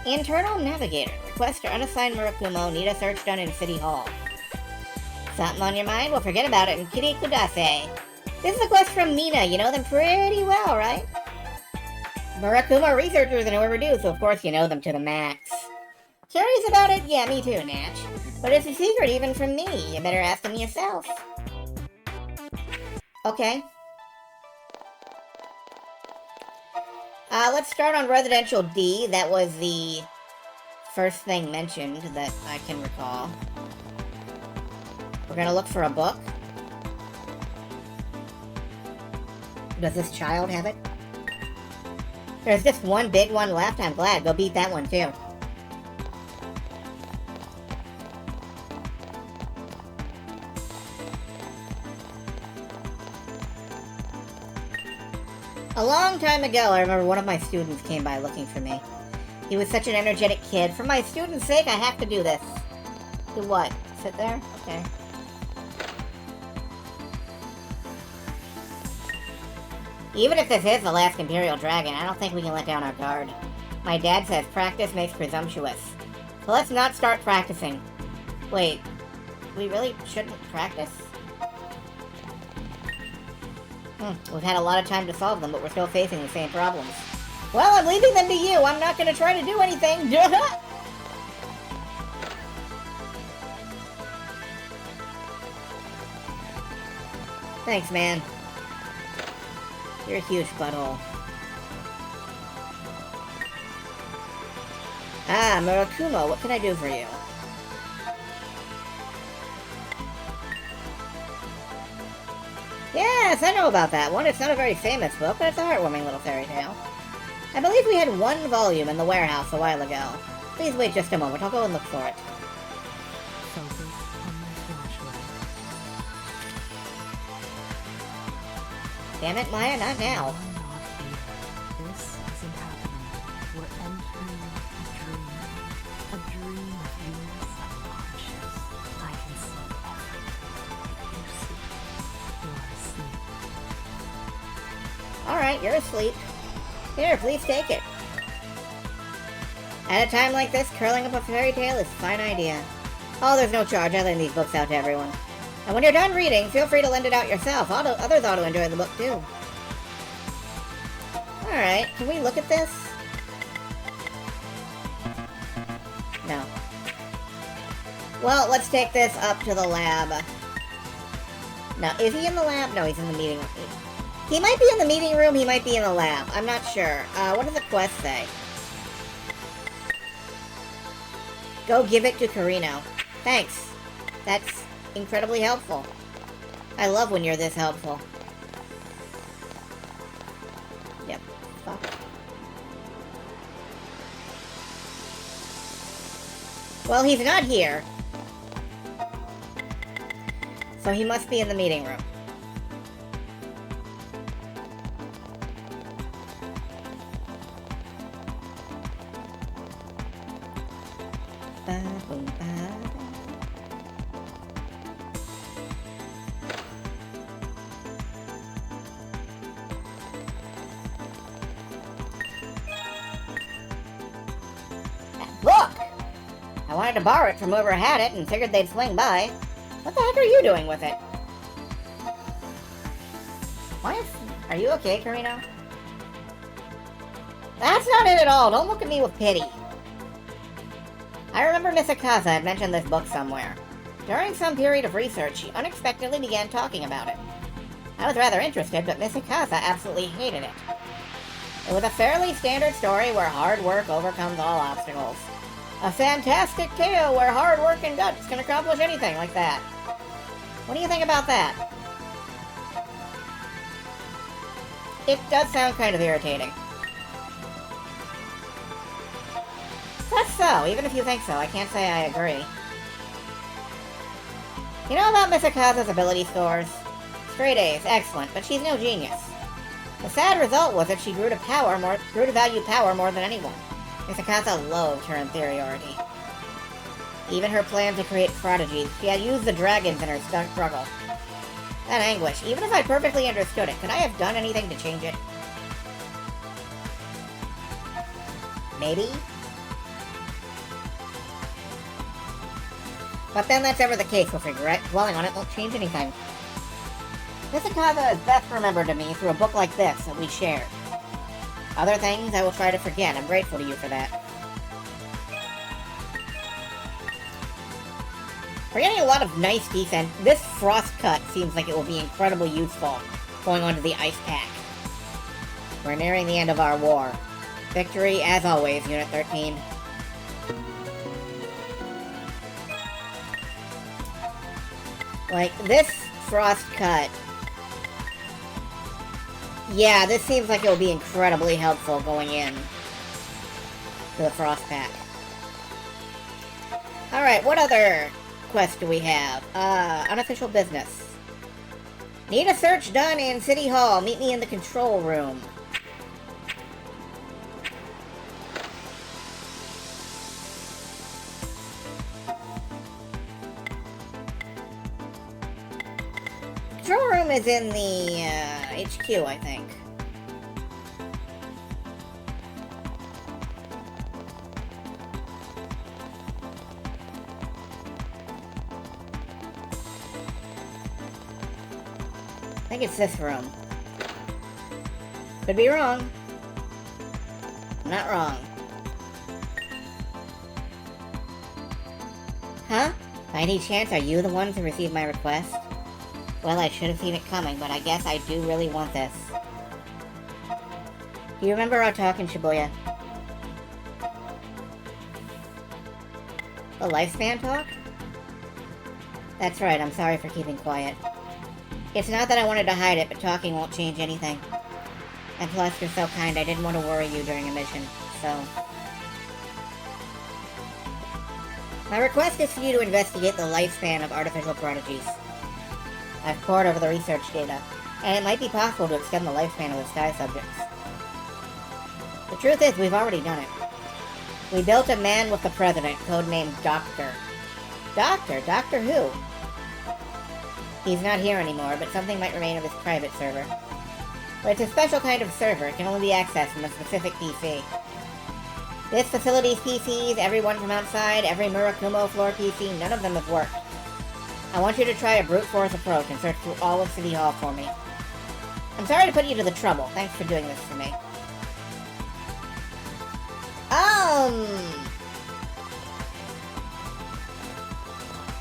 Internal Navigator. Requester unassigned Murakumo. Need a search done in City Hall. Something on your mind? Well, forget about it and Kirikudase. This is a quest from Mina. You know them pretty well, right? Murakumo researchers and whoever do, so of course you know them to the max. Curious about it? Yeah, me too, Natch. But it's a secret even from me. You better ask them yourself. Okay. Let's start on Residential D. That was the first thing mentioned that I can recall. We're gonna look for a book. Does this child have it? There's just one big one left. I'm glad. Go beat that one too. A long time ago, I remember one of my students came by looking for me. He was such an energetic kid. For my student's sake, I have to do this. Do what? Sit there? Okay. Even if this is the last Imperial Dragon, I don't think we can let down our guard. My dad says practice makes presumptuous. So let's not start practicing. Wait, we really shouldn't practice? We've had a lot of time to solve them, but we're still facing the same problems. Well, I'm leaving them to you. I'm not going to try to do anything. Thanks, man. You're a huge butthole. Ah, Murakumo, what can I do for you? Yes, I know about that one. It's not a very famous book, but it's a heartwarming little fairy tale. I believe we had one volume in the warehouse a while ago. Please wait just a moment. I'll go and look for it. Focus on my flashlight. Damn it, Maya, not now. You're not here. This isn't happening. We're entering a dream. A dream of your subconscious. I can see everything. You see, you're asleep. Alright, you're asleep. Here, please take it. At a time like this, curling up a fairy tale is a fine idea. Oh, there's no charge. I lend these books out to everyone. And when you're done reading, feel free to lend it out yourself. Others ought to enjoy the book, too. Alright, can we look at this? No. Well, let's take this up to the lab. Now, is he in the lab? No, he's in the meeting room. He might be in the meeting room, he might be in the lab. I'm not sure. What does the quest say? Go give it to Kirino. Thanks. That's incredibly helpful. I love when you're this helpful. Yep. Fuck. Well, he's not here. So he must be in the meeting room. Ba-boom. wanted to borrow it from whoever had it and figured they'd swing by. What the heck are you doing with it? Are you okay, Karino? That's not it at all. Don't look at me with pity. I remember Miss Akaza had mentioned this book somewhere. During some period of research, she unexpectedly began talking about it. I was rather interested, but Miss Akaza absolutely hated it. It was a fairly standard story where hard work overcomes all obstacles. A fantastic tale where hard work and guts can accomplish anything like that. What do you think about that? It does sound kind of irritating. That's so. Even if you think so, I can't say I agree. You know about Miss Akaza's ability scores? Straight A's, excellent, but she's no genius. The sad result was that she grew to value power more than anyone. Miss Akaza loathed her inferiority. Even her plan to create prodigies, she had used the dragons in her struggle. That anguish, even if I perfectly understood it, could I have done anything to change it? Maybe? But then that's ever the case with regret. Dwelling on it won't change anything. Miss Akaza is best remembered to me through a book like this that we shared. Other things I will try to forget. I'm grateful to you for that. We're getting a lot of nice defense. This frost cut seems like it will be incredibly useful going on to the ice pack. We're nearing the end of our war. Victory, as always, Unit 13. Like, this frost cut... Yeah, this seems like it will be incredibly helpful going in to the frost pack. Alright, what other quest do we have? Unofficial business. Need a search done in City Hall. Meet me in the control room. Control room is in the HQ, I think. I think it's this room. Could be wrong. Not wrong. Huh? By any chance, are you the one to receive my request? Well, I should have seen it coming, but I guess I do really want this. Do you remember our talk in Shibuya? The lifespan talk? That's right, I'm sorry for keeping quiet. It's not that I wanted to hide it, but talking won't change anything. And plus, you're so kind, I didn't want to worry you during a mission, so... My request is for you to investigate the lifespan of artificial prodigies. I've pored over the research data, and it might be possible to extend the lifespan of the sky subjects. The truth is, we've already done it. We built a man with the president, codenamed Doctor. Doctor? Doctor who? He's not here anymore, but something might remain of his private server. But it's a special kind of server. It can only be accessed from a specific PC. This facility's PCs, everyone from outside, every Murakumo floor PC, none of them have worked. I want you to try a brute force approach and search through all of City Hall for me. I'm sorry to put you to the trouble. Thanks for doing this for me.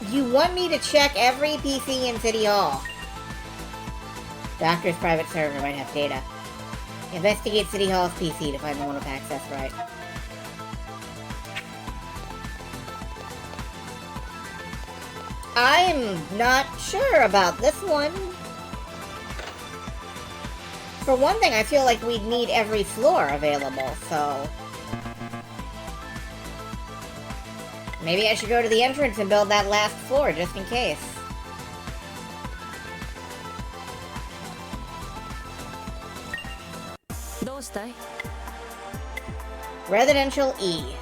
You want me to check every PC in City Hall? Doctor's private server might have data. Investigate City Hall's PC to find the one with access right. I'm not sure about this one. For one thing, I feel like we'd need every floor available, so... Maybe I should go to the entrance and build that last floor, just in case. Residential E.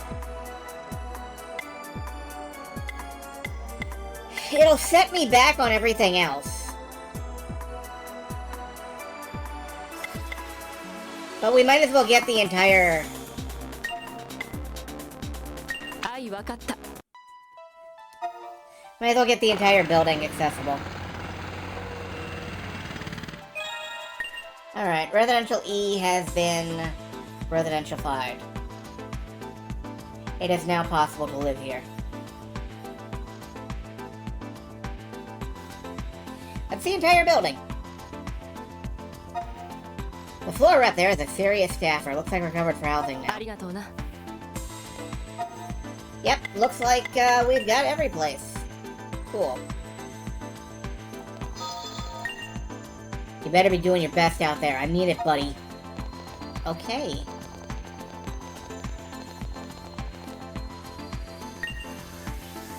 It'll set me back on everything else. But we might as well get the entire... Might as well get the entire building accessible. Alright, Residential E has been residentialified. It is now possible to live here. That's the entire building. The floor up there is a serious staffer. Looks like we're covered for housing now. ありがとうな。 Yep, looks like we've got every place. Cool. You better be doing your best out there. I mean it, buddy. Okay.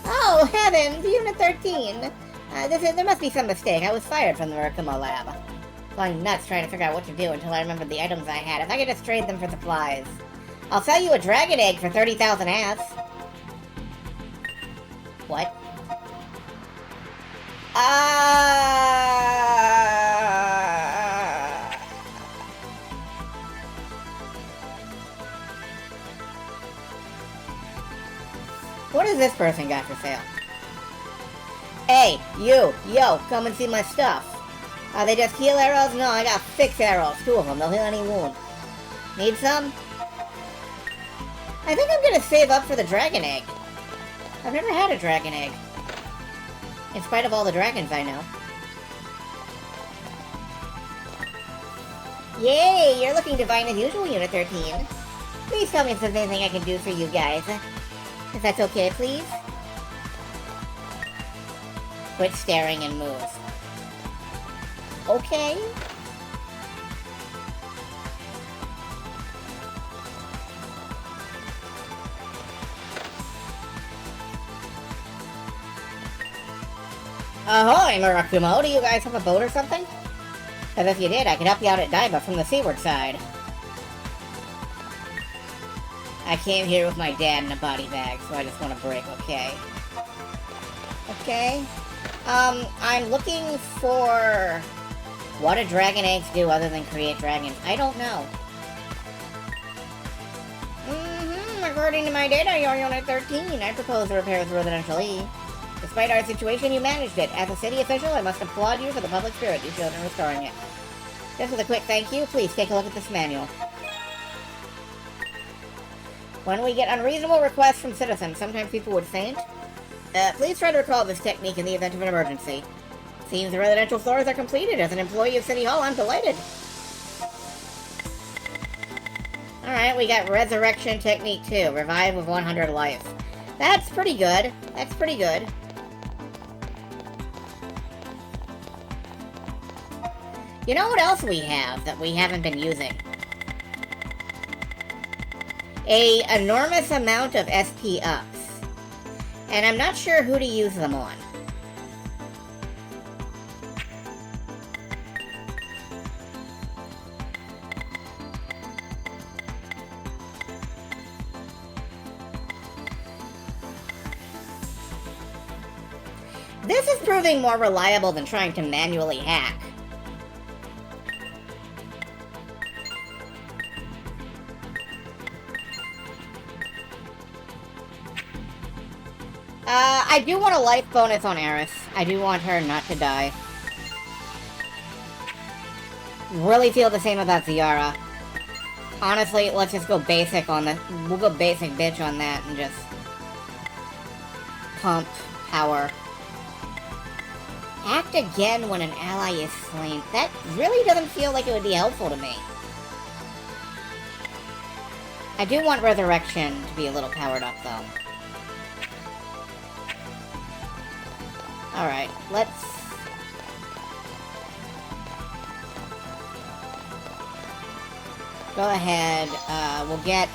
Oh, heavens! Unit 13! There must be some mistake. I was fired from the Murakumo lab. Going nuts trying to figure out what to do until I remembered the items I had. If I could just trade them for supplies. I'll sell you a dragon egg for 30,000 ass. What? What has this person got for sale? Hey, you! Yo, come and see my stuff. Are they just heal arrows? No, I got 6 arrows. 2 of them. They'll heal any wound. Need some? I think I'm gonna save up for the dragon egg. I've never had a dragon egg. In spite of all the dragons I know. Yay! You're looking divine as usual, Unit 13. Please tell me if there's anything I can do for you guys. If that's okay, please? Quit staring and move. Okay. Ahoy, Murakumo! Do you guys have a boat or something? Because if you did, I could help you out at Daiba from the seaward side. I came here with my dad in a body bag, so I just want to break, okay? Okay. I'm looking for... what do dragon eggs do other than create dragons? I don't know. According to my data, you're Unit 13. I propose the repairs Residential E. Despite our situation, you managed it. As a city official, I must applaud you for the public spirit you showed in restoring it. Just with a quick thank you, please take a look at this manual. When we get unreasonable requests from citizens, sometimes people would faint. Please try to recall this technique in the event of an emergency. Seems the residential floors are completed. As an employee of City Hall, I'm delighted. Alright, we got Resurrection Technique 2. Revive with 100 life. That's pretty good. That's pretty good. You know what else we have that we haven't been using? A enormous amount of SP ups. And I'm not sure who to use them on. This is proving more reliable than trying to manually hack. I do want a life bonus on Eris. I do want her not to die. Really feel the same about Ziara. Honestly, let's just go basic on the... we'll go basic bitch on that and just... pump power. Act again when an ally is slain. That really doesn't feel like it would be helpful to me. I do want Resurrection to be a little powered up, though. Alright, let's... go ahead, we'll get...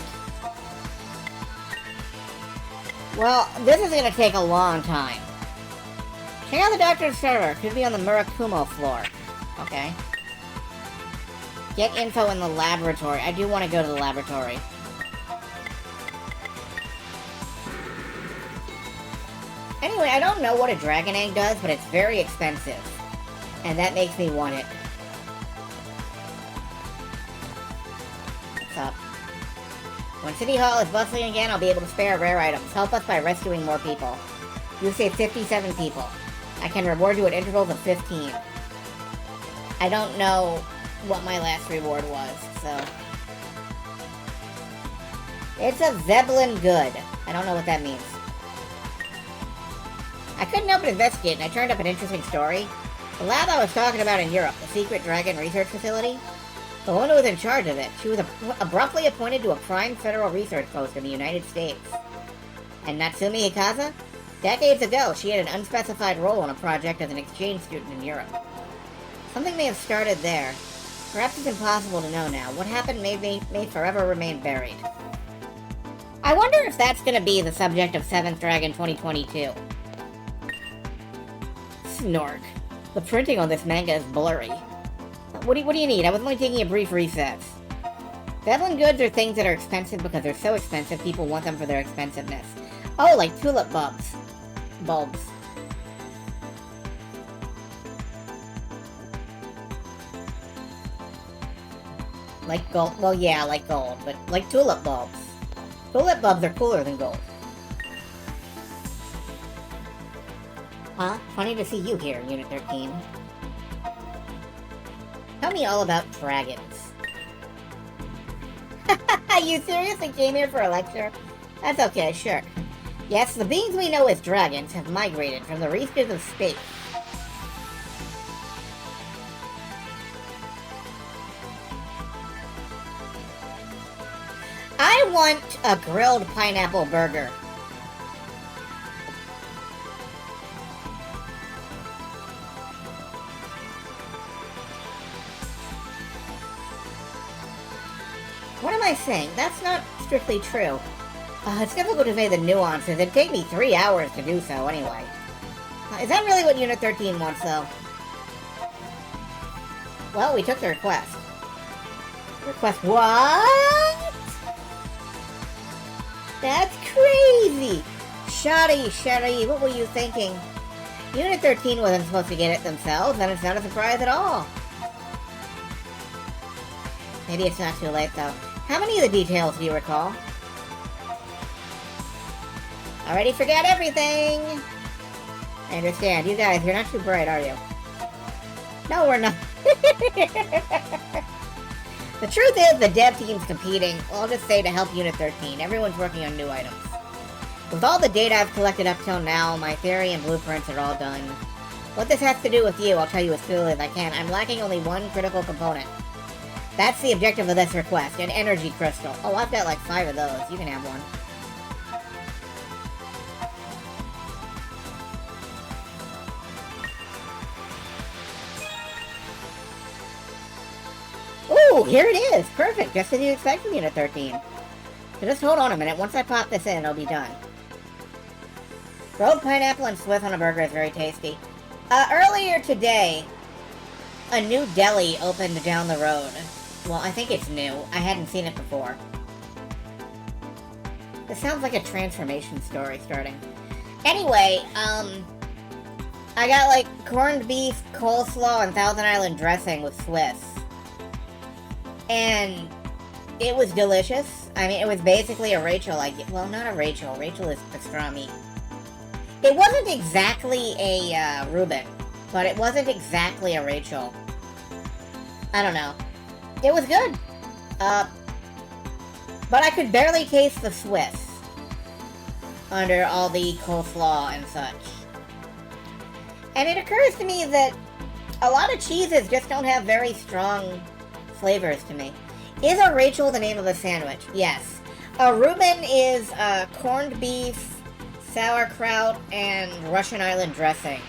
well, this is gonna take a long time. Check out the doctor's server. Could be on the Murakumo floor. Okay. Get info in the laboratory. I do want to go to the laboratory. Anyway, I don't know what a dragon egg does, but it's very expensive. And that makes me want it. What's up? When City Hall is bustling again, I'll be able to spare rare items. Help us by rescuing more people. You saved 57 people. I can reward you at intervals of 15. I don't know what my last reward was, so... It's a Zeppelin good. I don't know what that means. I couldn't help but investigate, and I turned up an interesting story. The lab I was talking about in Europe, the Secret Dragon Research Facility, the woman who was in charge of it, she was abruptly appointed to a prime federal research post in the United States. And Natsumi Hikaza? Decades ago, she had an unspecified role on a project as an exchange student in Europe. Something may have started there. Perhaps it's impossible to know now. What happened may forever remain buried. I wonder if that's going to be the subject of 7th Dragon 2022. Snork. The printing on this manga is blurry. What do you need? I was only taking a brief recess. Zeppelin goods are things that are expensive because they're so expensive people want them for their expensiveness. Oh, like tulip bulbs. Like gold. Well, yeah, like gold, but like tulip bulbs. Tulip bulbs are cooler than gold. Huh? Funny to see you here, Unit 13. Tell me all about dragons. You seriously came here for a lecture? That's okay, sure. Yes, the beings we know as dragons have migrated from the reaches of space. I want a grilled pineapple burger. What am I saying? That's not strictly true. It's difficult to say the nuances. It'd take me 3 hours to do so, anyway. Is that really what Unit 13 wants, though? Well, we took the request. Request what? That's crazy! Shoddy, what were you thinking? Unit 13 wasn't supposed to get it themselves, and it's not a surprise at all. Maybe it's not too late, though. How many of the details do you recall? Already forget everything! I understand. You guys, you're not too bright, are you? No, we're not. The truth is, the dev team's competing. Well, I'll just say to help Unit 13. Everyone's working on new items. With all the data I've collected up till now, my theory and blueprints are all done. What this has to do with you, I'll tell you as clearly as I can. I'm lacking only one critical component. That's the objective of this request, an energy crystal. Oh, I've got like 5 of those. You can have one. Ooh, here it is! Perfect, just as you expect from Unit 13. So just hold on a minute. Once I pop this in, it'll be done. Grilled pineapple and Swiss on a burger is very tasty. Earlier today, a new deli opened down the road. Well, I think it's new. I hadn't seen it before. This sounds like a transformation story starting. Anyway, I got like corned beef, coleslaw, and Thousand Island dressing with Swiss. And it was delicious. I mean, it was basically a Rachel, well, not a Rachel. Rachel is pastrami. It wasn't exactly a Reuben, but it wasn't exactly a Rachel. I don't know. It was good. But I could barely taste the Swiss under all the coleslaw and such. And it occurs to me that a lot of cheeses just don't have very strong flavors to me. Is a Rachel the name of a sandwich? Yes. A Reuben is corned beef, sauerkraut, and Russian Island dressing.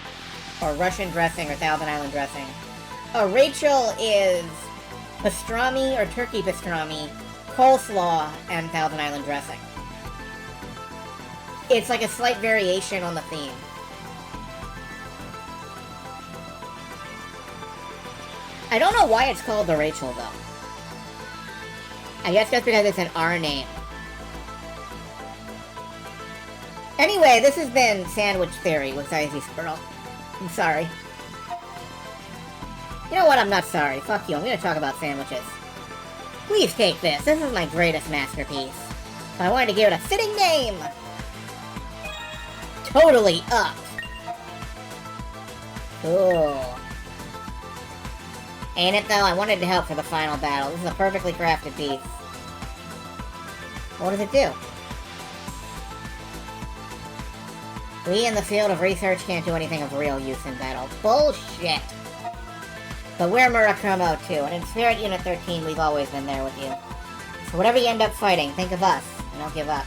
Or Russian dressing or Thousand Island dressing. A Rachel is pastrami or turkey pastrami, coleslaw, and Thousand Island dressing. It's like a slight variation on the theme. I don't know why it's called the Rachel, though. I guess just because it's an R name. Anyway, this has been Sandwich Theory with Icy Squirrel. I'm sorry. You know what? I'm not sorry. Fuck you. I'm gonna talk about sandwiches. Please take this. This is my greatest masterpiece. I wanted to give it a fitting name. totally up. Cool. Ain't it though? I wanted to help for the final battle. This is a perfectly crafted piece. What does it do? We in the field of research can't do anything of real use in battle. Bullshit! But we're Murakumo too, and in Spirit Unit 13 we've always been there with you. So whatever you end up fighting, think of us, and don't give up.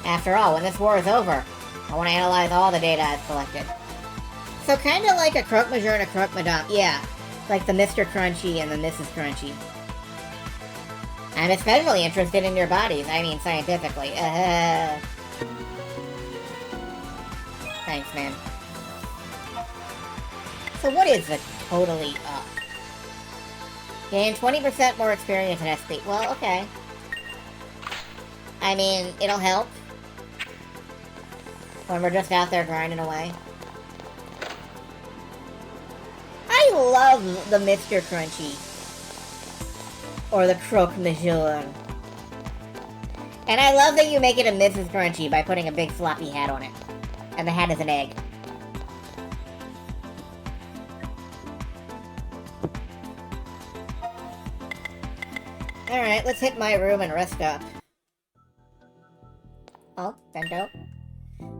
After all, when this war is over, I want to analyze all the data I've collected. So kinda like a Croque Monsieur and a Croque Madame. Yeah, like the Mr. Crunchy and the Mrs. Crunchy. I'm especially interested in your bodies, I mean scientifically. Thanks, man. So what is the totally up? Gain 20% more experience and SP. Well, okay. I mean, it'll help. When we're just out there grinding away. I love the Mr. Crunchy. Or the Croque Monsieur. And I love that you make it a Mrs. Crunchy by putting a big floppy hat on it. And the hat is an egg. Alright, let's hit my room and rest up. Oh, Bento?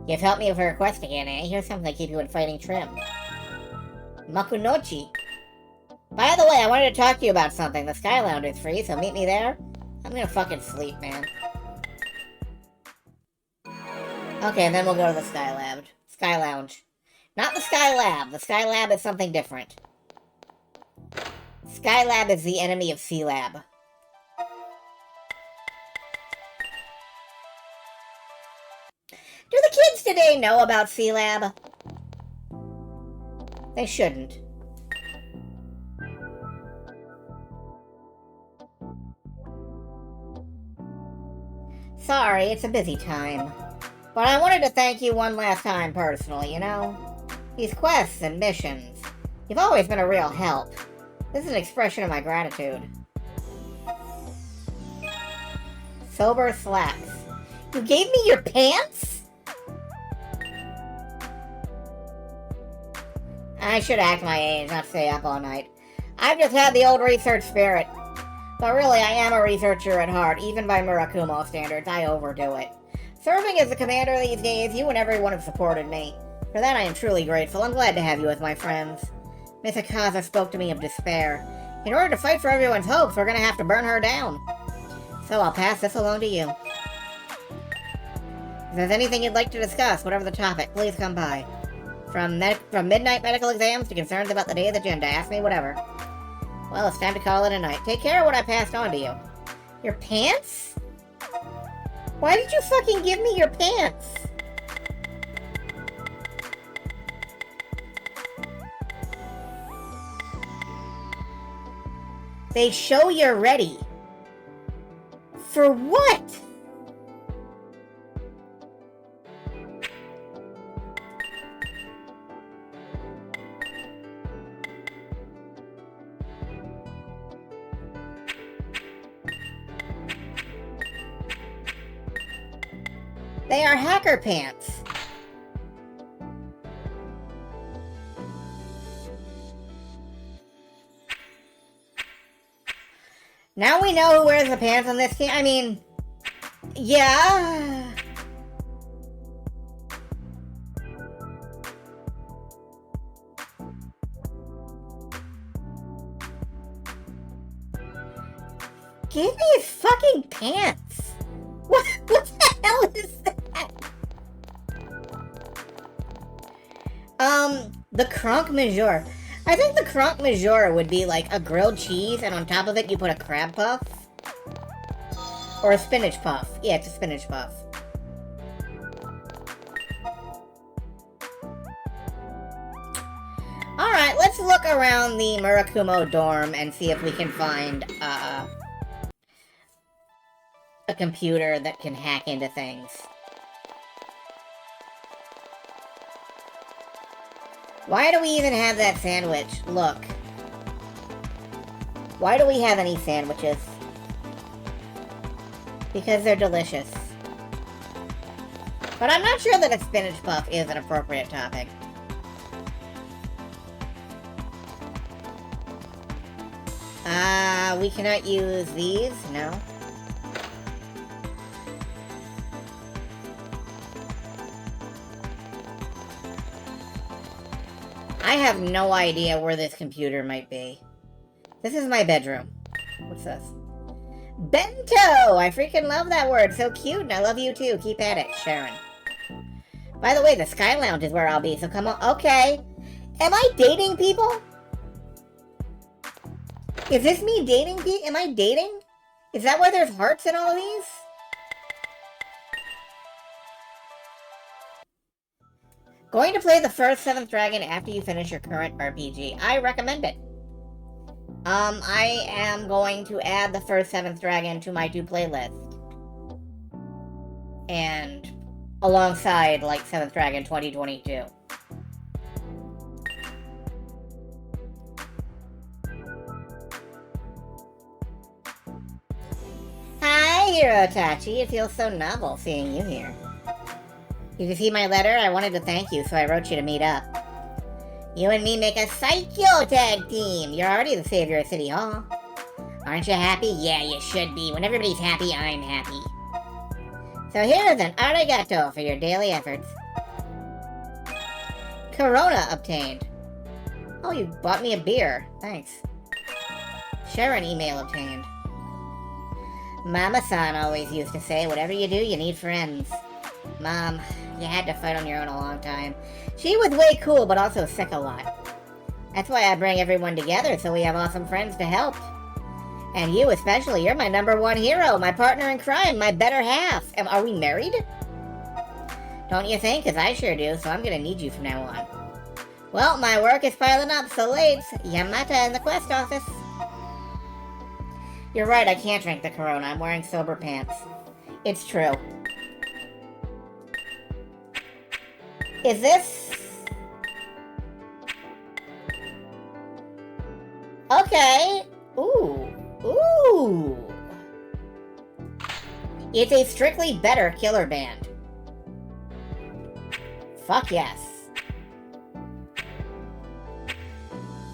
You've helped me with a request again, eh? Here's something to keep you in fighting trim. Makunochi. By the way, I wanted to talk to you about something. The Sky Lounge is free, so meet me there. I'm gonna fucking sleep, man. Okay, and then we'll go to the Sky Lab. Sky Lounge. Not the Sky Lab. The Sky Lab is something different. Sky Lab is the enemy of Sea Lab. Do the kids today know about Sea Lab? They shouldn't. Sorry, it's a busy time. But I wanted to thank you one last time personally, you know? These quests and missions. You've always been a real help. This is an expression of my gratitude. Sober slacks. You gave me your pants? I should act my age, not stay up all night. I've just had the old research spirit. But really, I am a researcher at heart. Even by Murakumo standards, I overdo it. Serving as the commander these days, you and everyone have supported me. For that I am truly grateful. I'm glad to have you with my friends. Miss Akaza spoke to me of despair. In order to fight for everyone's hopes, we're gonna have to burn her down. So I'll pass this along to you. If there's anything you'd like to discuss, whatever the topic, please come by. From midnight medical exams to concerns about the Day of the Agenda, ask me whatever. Well, it's time to call it a night. Take care of what I passed on to you. Your pants? Why did you fucking give me your pants? They show you're ready. For what? They are hacker pants. Now we know who wears the pants on this team. I mean, yeah. Give me his fucking pants. What the hell is that? The Croque Monsieur. I think the Croque Monsieur would be like a grilled cheese, and on top of it you put a crab puff. Or a spinach puff. Yeah, it's a spinach puff. Alright, let's look around the Murakumo dorm and see if we can find, a computer that can hack into things. Why do we even have that sandwich? Look. Why do we have any sandwiches? Because they're delicious. But I'm not sure that a spinach puff is an appropriate topping. We cannot use these, no. I have no idea where this computer might be. This is my bedroom. What's this? Bento! I freaking love that word. So cute, and I love you too. Keep at it, Sharon. By the way, the Sky Lounge is where I'll be, so come on. Okay. Am I dating people? Is this me dating people? Am I dating? Is that why there's hearts in all of these? Going to play the first 7th Dragon after you finish your current RPG. I recommend it. I am going to add the first 7th Dragon to my to-play list. And alongside, like, 7th Dragon 2022. Hi, Hirotachi. It feels so novel seeing you here. Did you see my letter? I wanted to thank you, so I wrote you to meet up. You and me make a Saikyo tag team. You're already the savior of City Hall. Aren't you happy? Yeah, you should be. When everybody's happy, I'm happy. So here's an arigato for your daily efforts. Corona obtained. Oh, you bought me a beer. Thanks. Sharon email obtained. Mama-san always used to say, whatever you do, you need friends. Mom, you had to fight on your own a long time. She was way cool, but also sick a lot. That's why I bring everyone together, so we have awesome friends to help. And you especially, you're my #1 hero, my partner in crime, my better half. Are we married? Don't you think? Because I sure do, so I'm gonna need you from now on. Well, my work is piling up, so late. Yamata in the quest office. You're right, I can't drink the Corona. I'm wearing sober pants. It's true. Is this... Okay. Ooh. Ooh. It's a strictly better killer band. Fuck yes.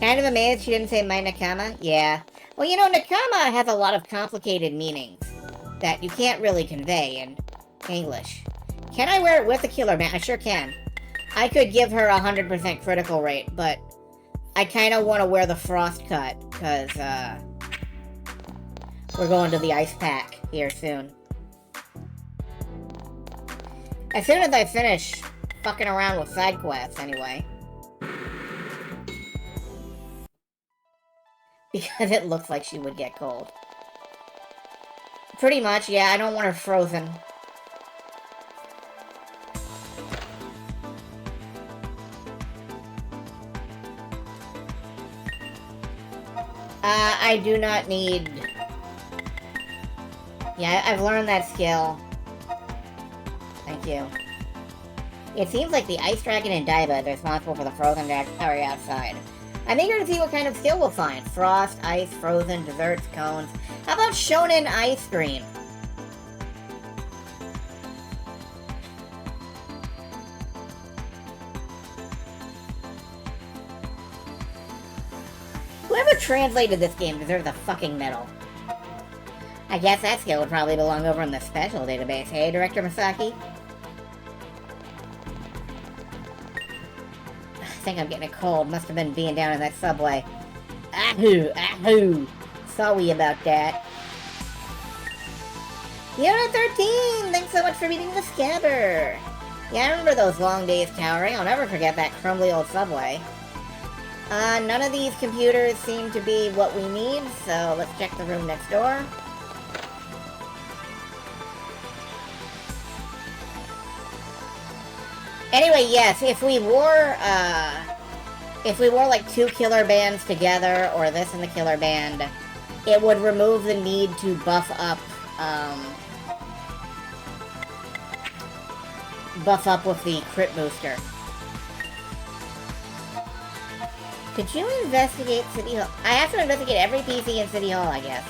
Kind of amazed she didn't say my Nakama? Yeah. Well, you know, Nakama has a lot of complicated meanings that you can't really convey in English. Can I wear it with a killer band? I sure can. I could give her 100% critical rate, but I kind of want to wear the frost cut, because, we're going to the ice pack here soon. As soon as I finish fucking around with side quests, anyway. Because it looks like she would get cold. Pretty much, yeah, I don't want her frozen. I do not need... Yeah, I've learned that skill. Thank you. It seems like the Ice Dragon and Daiba is responsible for the frozen area outside. I'm eager to see what kind of skill we'll find. Frost, ice, frozen, desserts, cones. How about Shonen Ice Cream? Whoever translated this game deserves a fucking medal. I guess that skill would probably belong over in the special database. Hey, Director Masaki? I think I'm getting a cold. Must have been being down in that subway. Ahoo! Ahoo! Sorry about that. Unit 13! Thanks so much for beating the Scabber! Yeah, I remember those long days towering. I'll never forget that crumbly old subway. None of these computers seem to be what we need, so let's check the room next door. Anyway, yes, if we wore like 2 killer bands together, or this and the killer band, it would remove the need to buff up with the crit booster. Could you investigate City Hall? I have to investigate every PC in City Hall, I guess.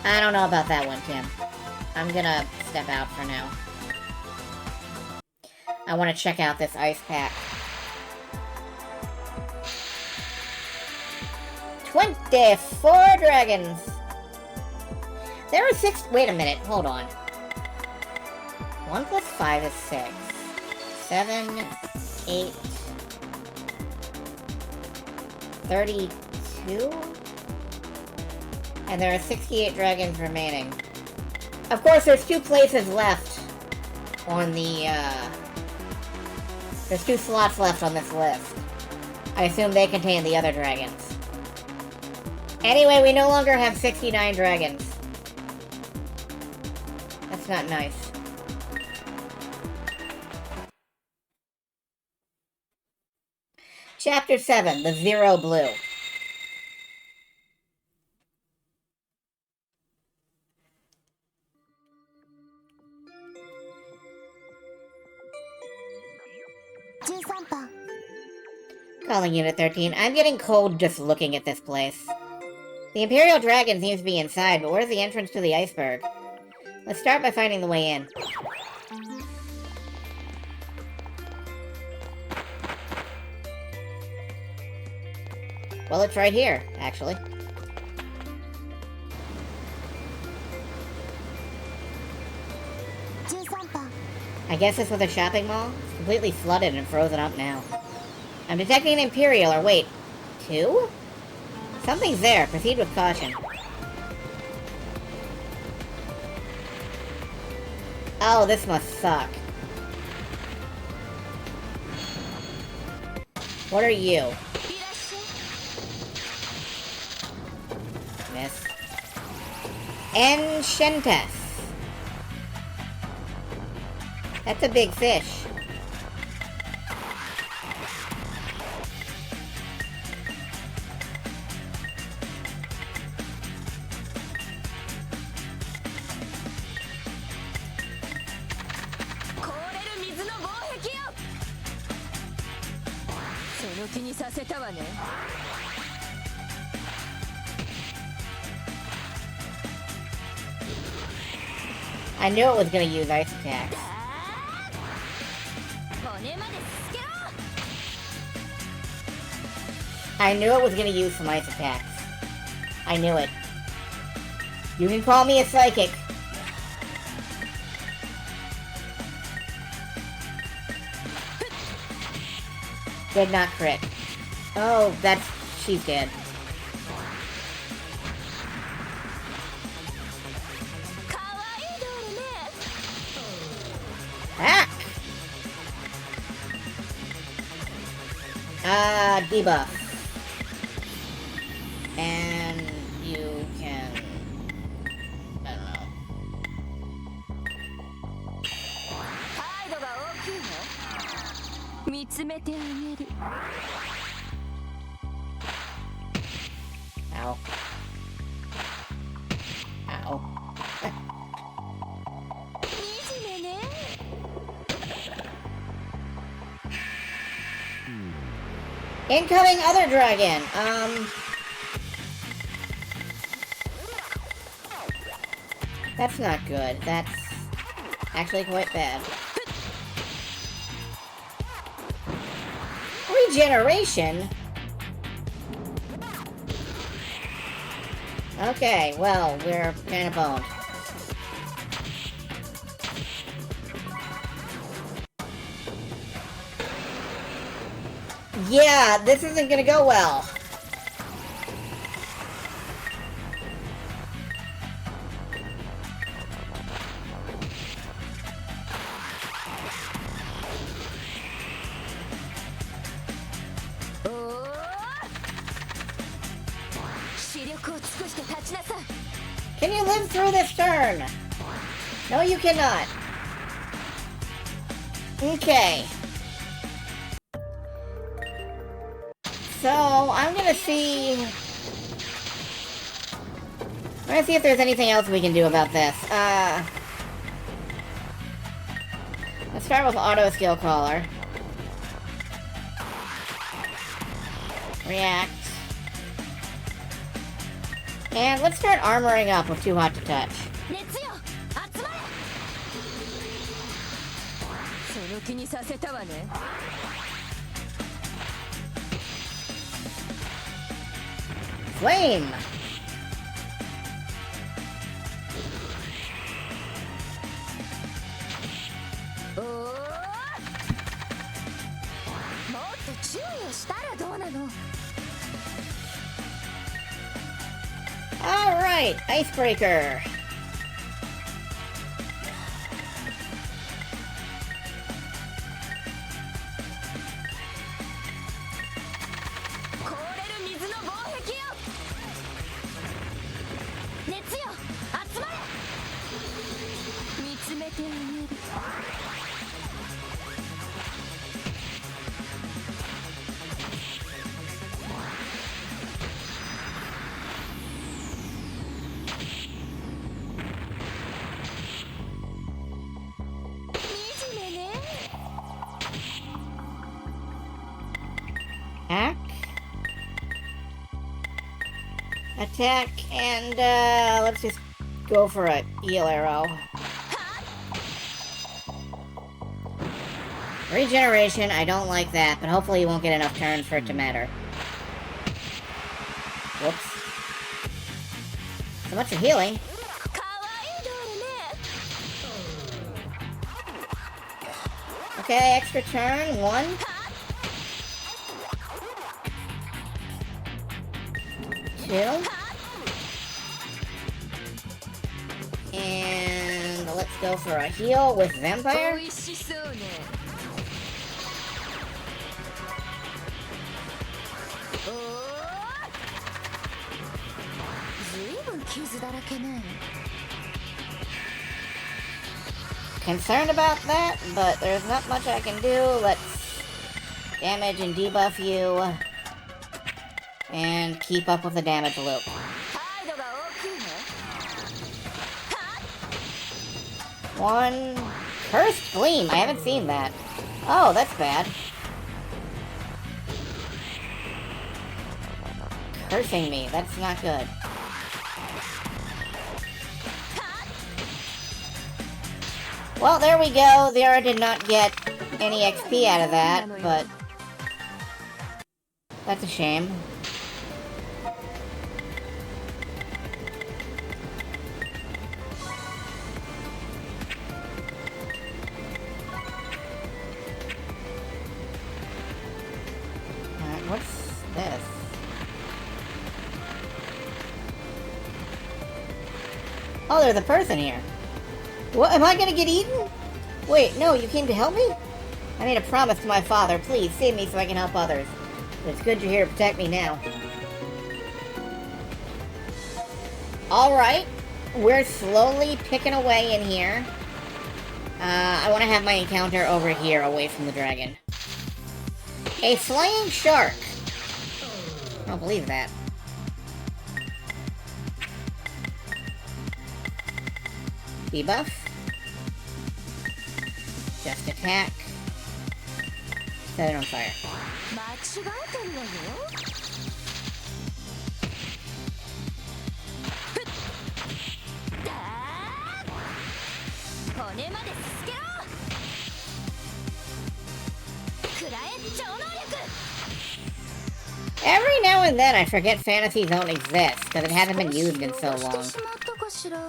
I don't know about that one, Tim. I'm gonna step out for now. I want to check out this ice pack. 24 dragons! There are 6... Wait a minute, hold on. 1 plus 5 is 6. 7, 8... 32? And there are 68 dragons remaining. Of course, there's 2 places left on the, There's 2 slots left on this list. I assume they contain the other dragons. Anyway, we no longer have 69 dragons. That's not nice. Chapter 7, the Zero Blue. Calling Unit 13. I'm getting cold just looking at this place. The Imperial Dragon seems to be inside, but where's the entrance to the iceberg? Let's start by finding the way in. Well, it's right here, actually. I guess this was a shopping mall? It's completely flooded and frozen up now. I'm detecting an Imperial, or wait, 2? Something's there. Proceed with caution. Oh, this must suck. What are you? Miss. Enchantress. That's a big fish. I knew it was gonna use ice attacks. I knew it was gonna use some ice attacks. I knew it. You can call me a psychic. Did not crit. Oh, that's... she's dead. Hack! Debuff. And you can... I don't know. Ow. Ow. Incoming other dragon! That's not good. That's actually quite bad. Regeneration? Okay, well, we're kind of boned. Yeah, this isn't gonna go well. Can you live through this turn? No, you cannot. Okay. So, I'm gonna see if there's anything else we can do about this. Let's start with Auto Skill Caller. React. And let's start armoring up with Too Hot to Touch. 驚きにさせたわね。Flame!おお、もっと注意をしたらどうなの。 Alright, Icebreaker. 凍れる水の防壁よ。熱よ、集まれ。見つめてあげる。惨めね。 Attack, and let's just go for a heal arrow. Regeneration, I don't like that, but hopefully you won't get enough turns for it to matter. Whoops. So much for healing. かわいいドールね。 Okay, extra turn, 1. 2. And let's go for a heal with Vampire. 美味しそうね。おお、ずいぶん傷だらけね。 Concerned about that, but there's not much I can do. Let's damage and debuff you. And keep up with the damage loop. 態度が大きいね。 1. Cursed Gleam. I haven't seen that. Oh, that's bad. Cursing me. That's not good. Well, there we go. Zera did not get any XP out of that, but that's a shame. Alright, what's this? Oh, there's a person here. What? Am I gonna get eaten? Wait, no, you came to help me? I made a promise to my father. Please, save me so I can help others. But it's good you're here to protect me now. Alright. We're slowly picking away in here. I want to have my encounter over here, away from the dragon. A flying shark. I don't believe that. Debuff. Just attack. Set it on fire. 間違えてるわよ。ふっだー、骨まですすけろ。くらえ超能力。 Every now and then I forget Fantasy Zone exists, because it hasn't been used in so 少し long. 汚してしまったかしら。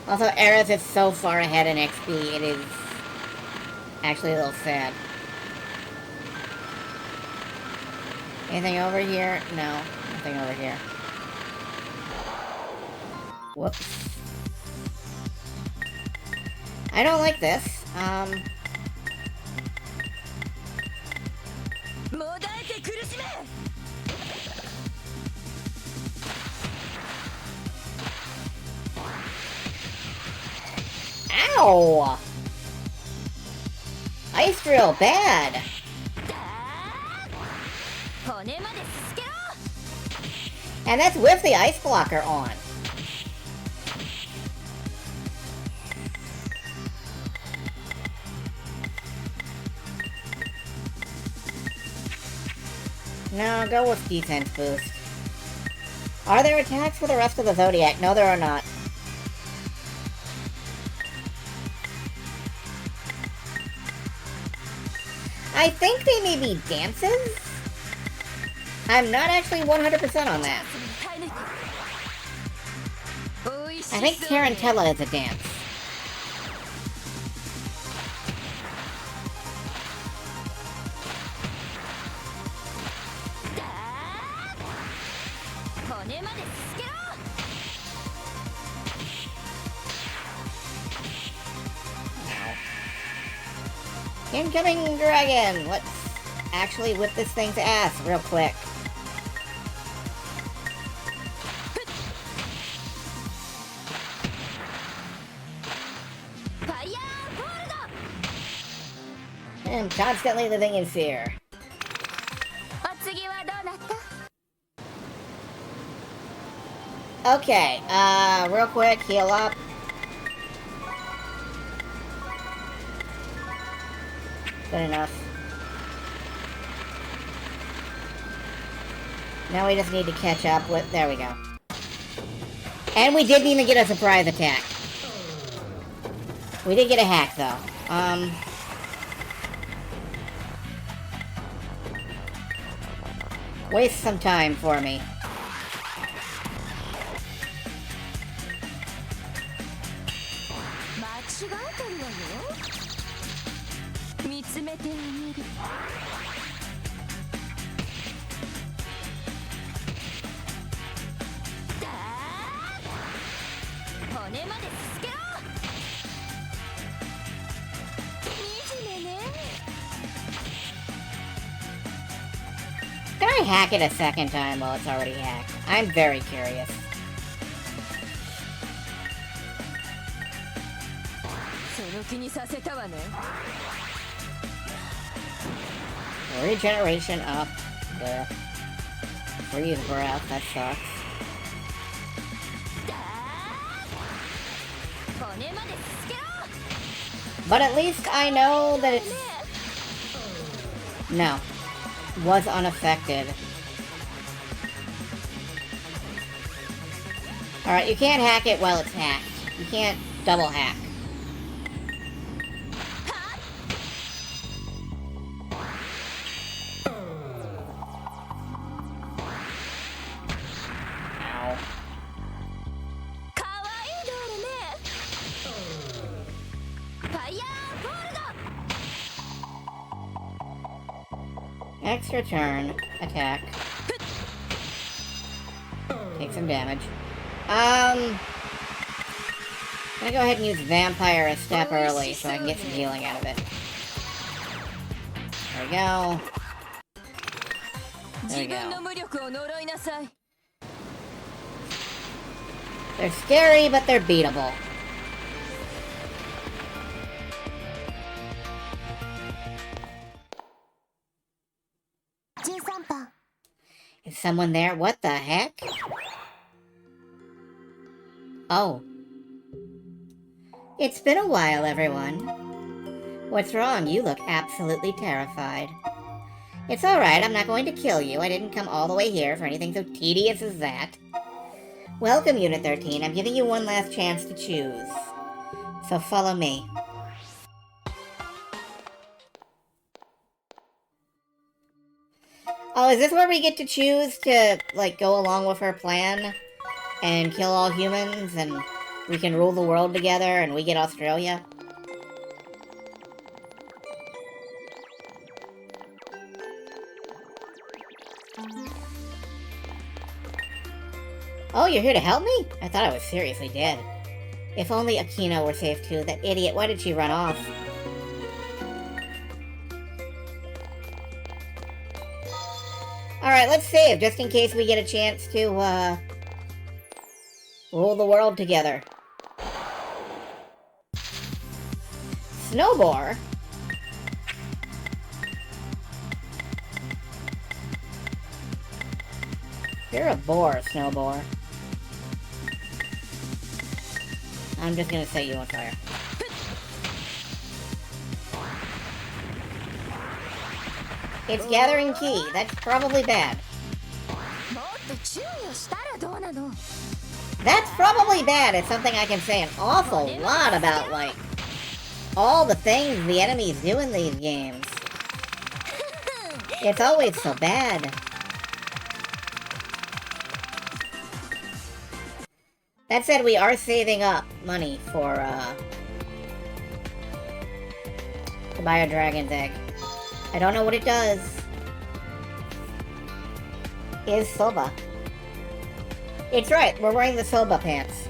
Also, Aerith is so far ahead in XP, it is actually a little sad. Anything over here? No, nothing over here. Whoops. I don't like this. もだえて苦しめ。 Ow! Ice drill, bad! だー、骨まですすけろ。 And that's with the ice blocker on. No, go with defense boost. Are there attacks for the rest of the Zodiac? No, there are not. I think they may be dances? I'm not actually 100% on that. I think Tarantella is a dance. Incoming dragon! Let's actually whip this thing's ass real quick. And constantly living in fear. Okay, real quick, heal up. Good enough. Now we just need to catch up with... There we go. And we didn't even get a surprise attack. We did get a hack, though. Waste some time for me. Can I hack it a second time while it's already hacked? I'm very curious. Regeneration up. There. Freeze breath, that sucks. But at least I know that it's... No. Was unaffected. Alright, you can't hack it while it's hacked. You can't double hack. Extra turn, attack. Take some damage. I'm gonna go ahead and use Vampire a step early so I can get some healing out of it. There we go. There we go. They're scary, but they're beatable. Is someone there? What the heck? Oh. It's been a while, everyone. What's wrong? You look absolutely terrified. It's alright, I'm not going to kill you. I didn't come all the way here for anything so tedious as that. Welcome, Unit 13. I'm giving you one last chance to choose. So follow me. Oh, is this where we get to choose to, like, go along with her plan and kill all humans and we can rule the world together and we get Australia? Oh, you're here to help me? I thought I was seriously dead. If only Akino were safe too. That idiot, why did she run off? Alright, let's save, just in case we get a chance to, rule the world together. Snowboar? You're a bore, Snowboar. I'm just gonna set you on fire. It's gathering key. That's probably bad. That's probably bad. It's something I can say an awful lot about, like, all the things the enemies do in these games. It's always so bad. That said, we are saving up money for, to buy a dragon's egg. I don't know what it does. Is Soba. It's right, we're wearing the Soba pants.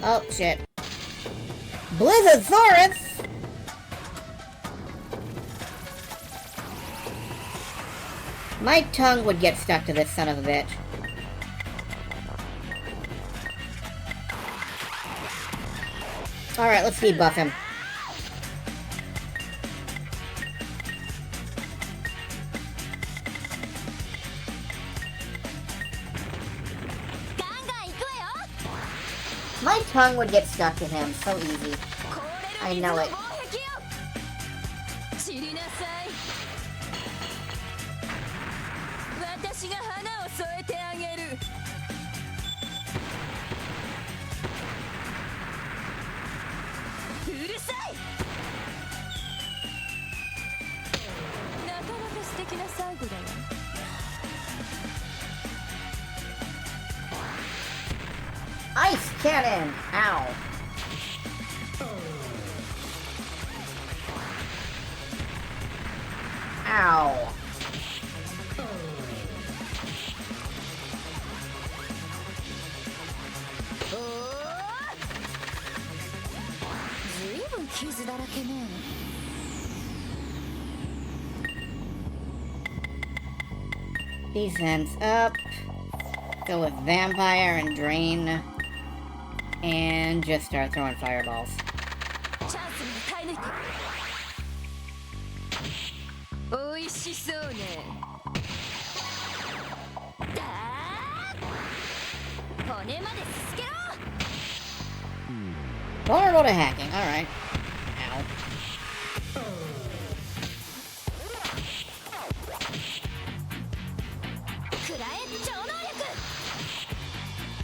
Oh, shit. Blizzardsaurus! My tongue would get stuck to this son of a bitch. Alright, let's debuff him. My tongue would get stuck to him so easy. I know it. Ice cannon! Ow. Ow. Defense up. Go with vampire and drain. And just start throwing fireballs. Vulnerable to hacking, alright. Ow.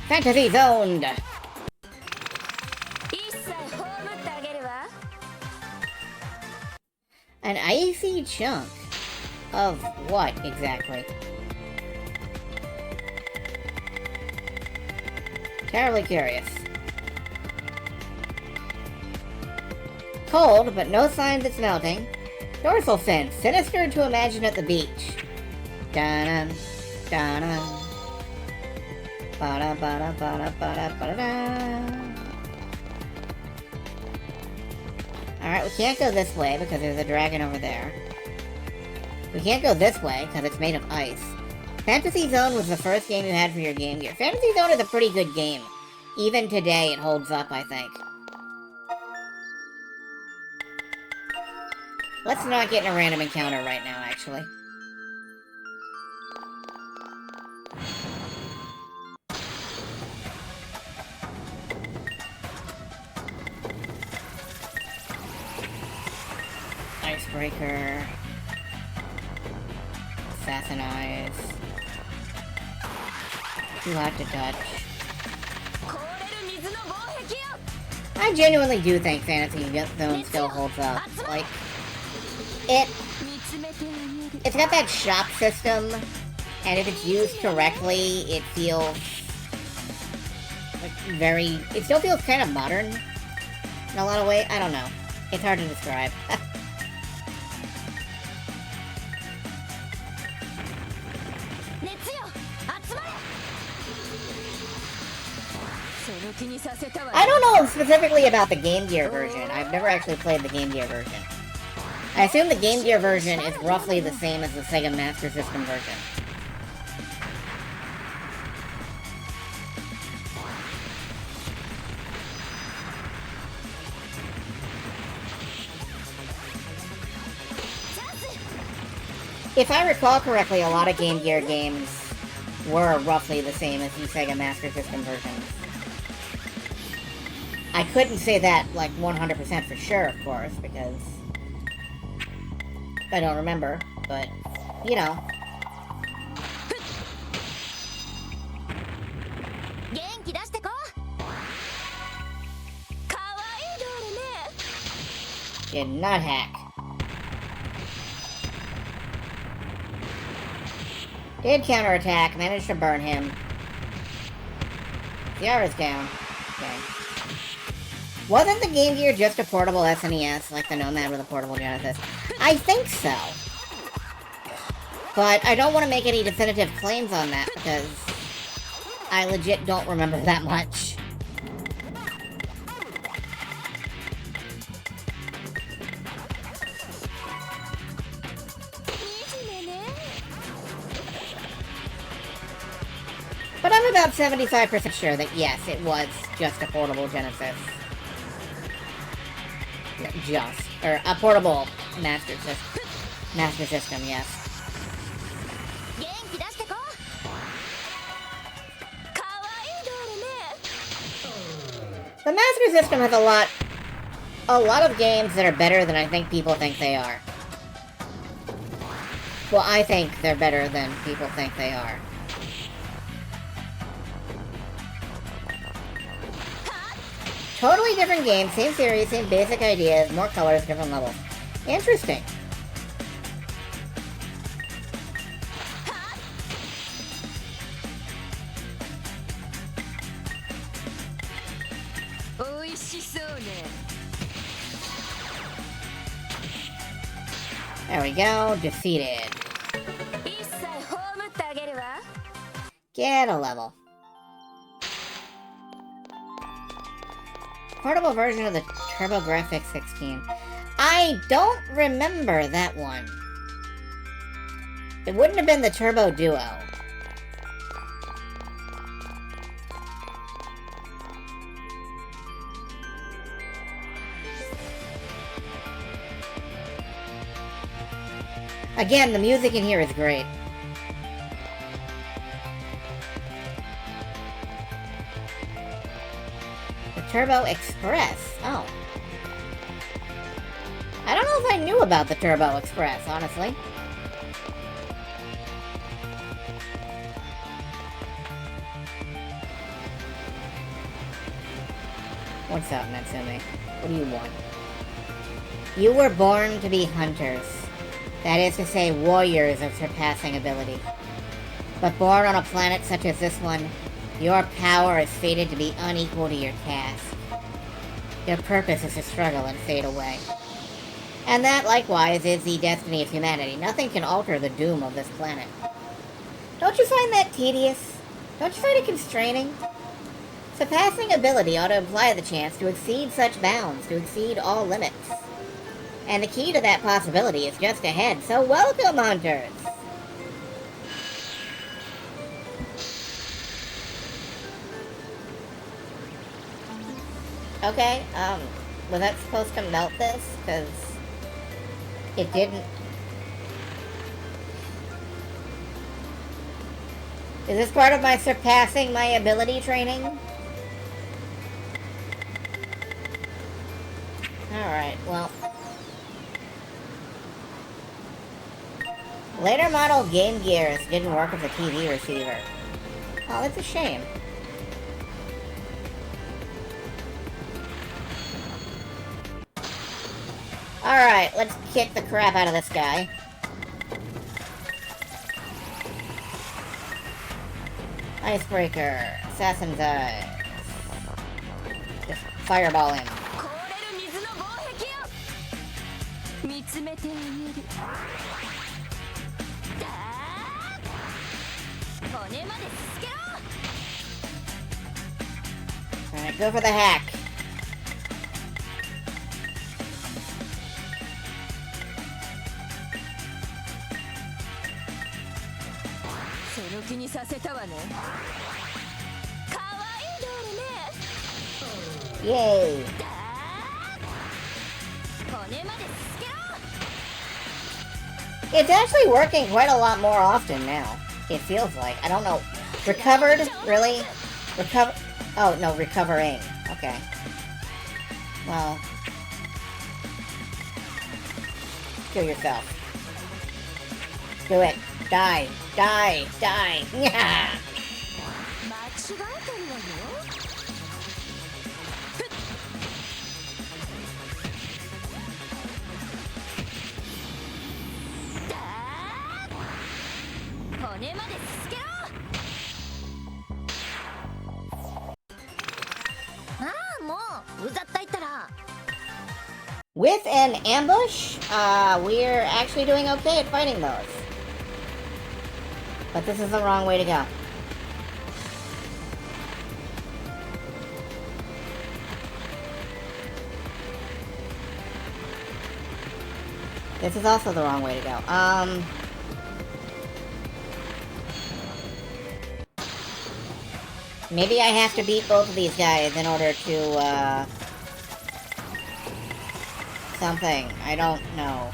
Fantasy zoned! An icy chunk? Of what, exactly? Terribly curious. Cold, but no signs it's melting. Dorsal fin, sinister to imagine at the beach. Da-dun, da-dun. Ba-da-ba-da-ba-da-ba-da-ba-da-da. Alright, we can't go this way because there's a dragon over there. We can't go this way because it's made of ice. Fantasy Zone was the first game you had for your Game Gear. Fantasy Zone is a pretty good game. Even today, it holds up, I think. Let's not get in a random encounter right now, actually. Icebreaker. Assassinize. Too hot to touch. I genuinely do think Fantasy Zone still holds up. Like, it's got that shop system, and if it's used correctly, it feels like very, it still feels kind of modern in a lot of ways. I don't know. It's hard to describe. I don't know specifically about the Game Gear version. I've never actually played the Game Gear version. I assume the Game Gear version is roughly the same as the Sega Master System version. If I recall correctly, a lot of Game Gear games were roughly the same as the Sega Master System versions. I couldn't say that, like, 100% for sure, of course, because I don't remember, but, you know. Did not hack. Did counterattack, managed to burn him. Ciara's down. Okay. Wasn't the Game Gear just a portable SNES, like the Nomad with a portable Genesis? I think so. But I don't want to make any definitive claims on that, because I legit don't remember that much. But I'm about 75% sure that yes, it was just a portable Genesis. Or a portable Master System, yes. The Master System has a lot of games that are better than I think people think they are. Well, I think they're better than people think they are. Totally different game, same series, same basic ideas, more colors, different levels. Interesting. There we go, defeated. Get a level. Portable version of the TurboGrafx 16. I don't remember that one. It wouldn't have been the Turbo Duo. Again, the music in here is great. The Turbo Express. Oh. I don't know if I knew about the Turbo Express, honestly. What's up, Natsumi? What do you want? You were born to be hunters. That is to say, warriors of surpassing ability. But born on a planet such as this one, your power is fated to be unequal to your task. Your purpose is to struggle and fade away. And that, likewise, is the destiny of humanity. Nothing can alter the doom of this planet. Don't you find that tedious? Don't you find it constraining? Surpassing ability ought to imply the chance to exceed such bounds, to exceed all limits. And the key to that possibility is just ahead, so welcome, hunters! Okay, was that supposed to melt this? Because it didn't. Is this part of my surpassing my ability training? Alright, well. Later model Game Gears didn't work with a TV receiver. Oh, that's a shame. Alright, let's kick the crap out of this guy. Icebreaker. Assassin's Eyes. Just fireball him. Alright, go for the hack. Yay! It's actually working quite a lot more often now. It feels like. I don't know. Recovered? Really? Recover? Oh, no, recovering. Okay. Well. Kill yourself. Do it. Die. Die. Die. Yeah! With an ambush, we're actually doing okay at fighting those. But this is the wrong way to go. This is also the wrong way to go. Maybe I have to beat both of these guys in order to, something. I don't know.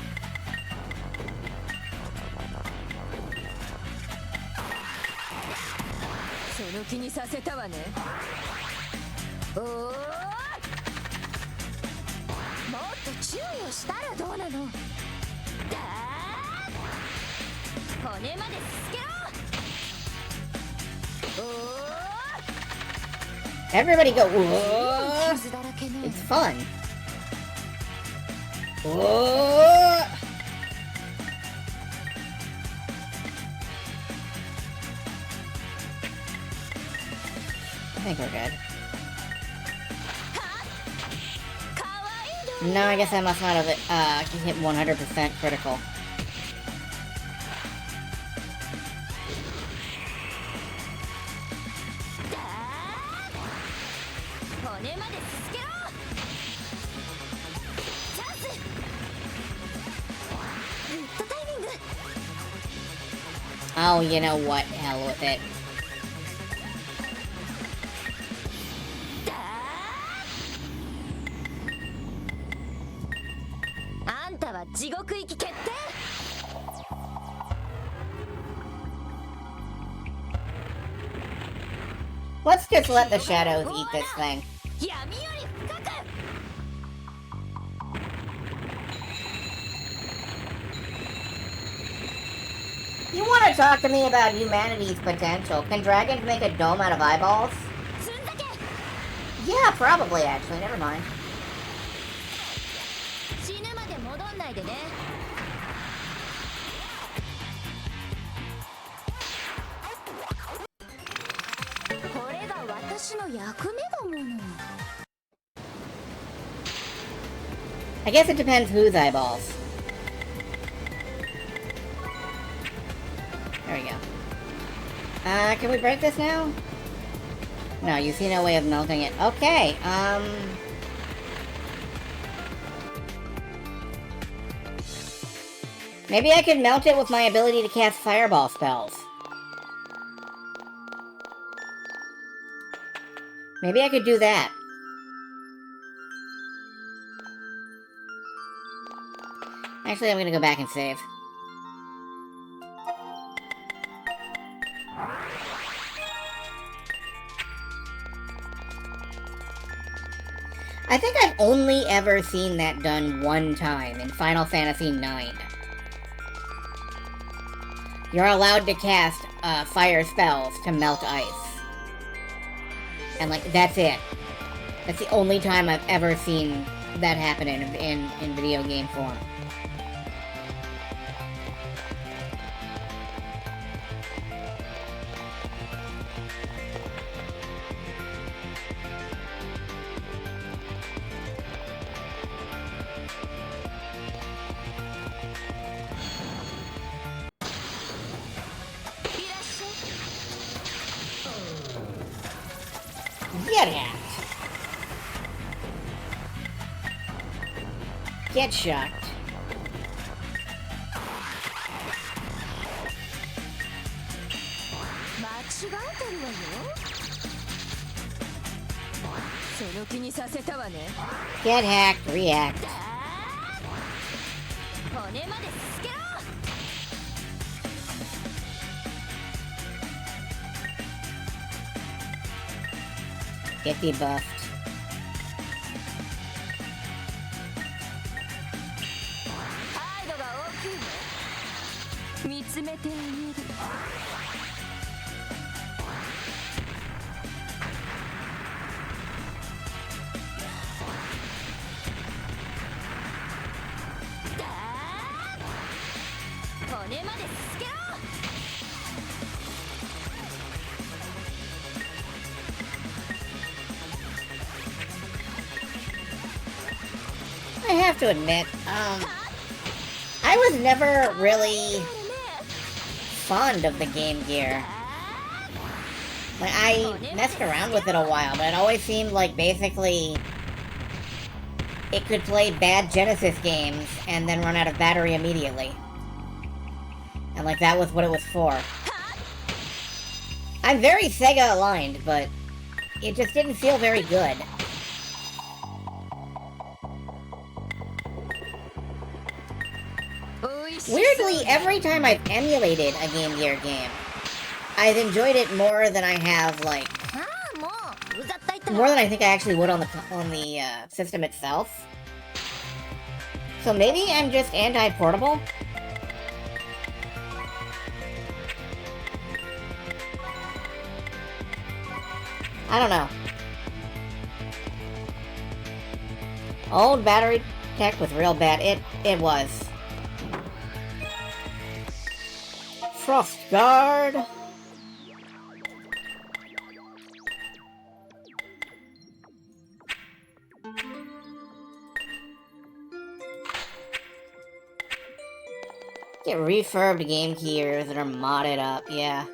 Everybody go, whoa! It's fun. Whoa! I think we're good. No, I guess I must not have hit 100% critical. Oh, you know what? Hell with it. Let's just let the shadows eat this thing. You want to talk to me about humanity's potential? Can dragons make a dome out of eyeballs? Yeah, probably, actually. Never mind. I guess it depends whose eyeballs. There we go. Can we break this now? No, you see no way of melting it. Okay, maybe I could melt it with my ability to cast fireball spells. Maybe I could do that. Actually, I'm gonna go back and save. I think I've only ever seen that done one time in Final Fantasy IX. You're allowed to cast fire spells to melt ice. And, like, that's it. That's the only time I've ever seen that happen in video game form. Get hacked. Get shocked. Get hacked, react. Get debuffed. I have to admit, I was never really fond of the Game Gear. Like, I messed around with it a while, but it always seemed like basically it could play bad Genesis games and then run out of battery immediately. And like, that was what it was for. I'm very Sega aligned, but it just didn't feel very good. Weirdly, every time I've emulated a Game Gear game, I've enjoyed it more than I have, like, more than I think I actually would on the system itself. So maybe I'm just anti-portable? I don't know. Old battery tech with real bad. It was. Frost Guard. Get refurbed Game Gears that are modded up, yeah.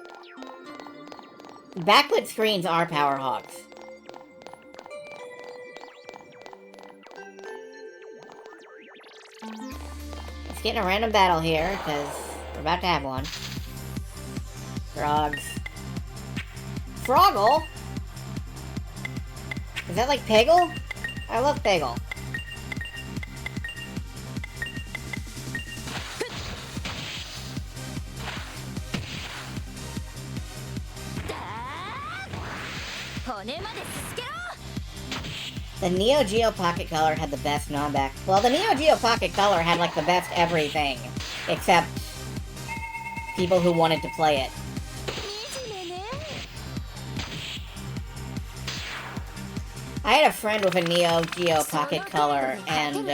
Backlit screens are power hogs. Let's get in a random battle here, because we're about to have one. Frogs. Froggle? Is that like Peggle? I love Peggle. The Neo Geo Pocket Color had the best non-back. Well, the Neo Geo Pocket Color had like the best everything, except people who wanted to play it. I had a friend with a Neo Geo Pocket Color, and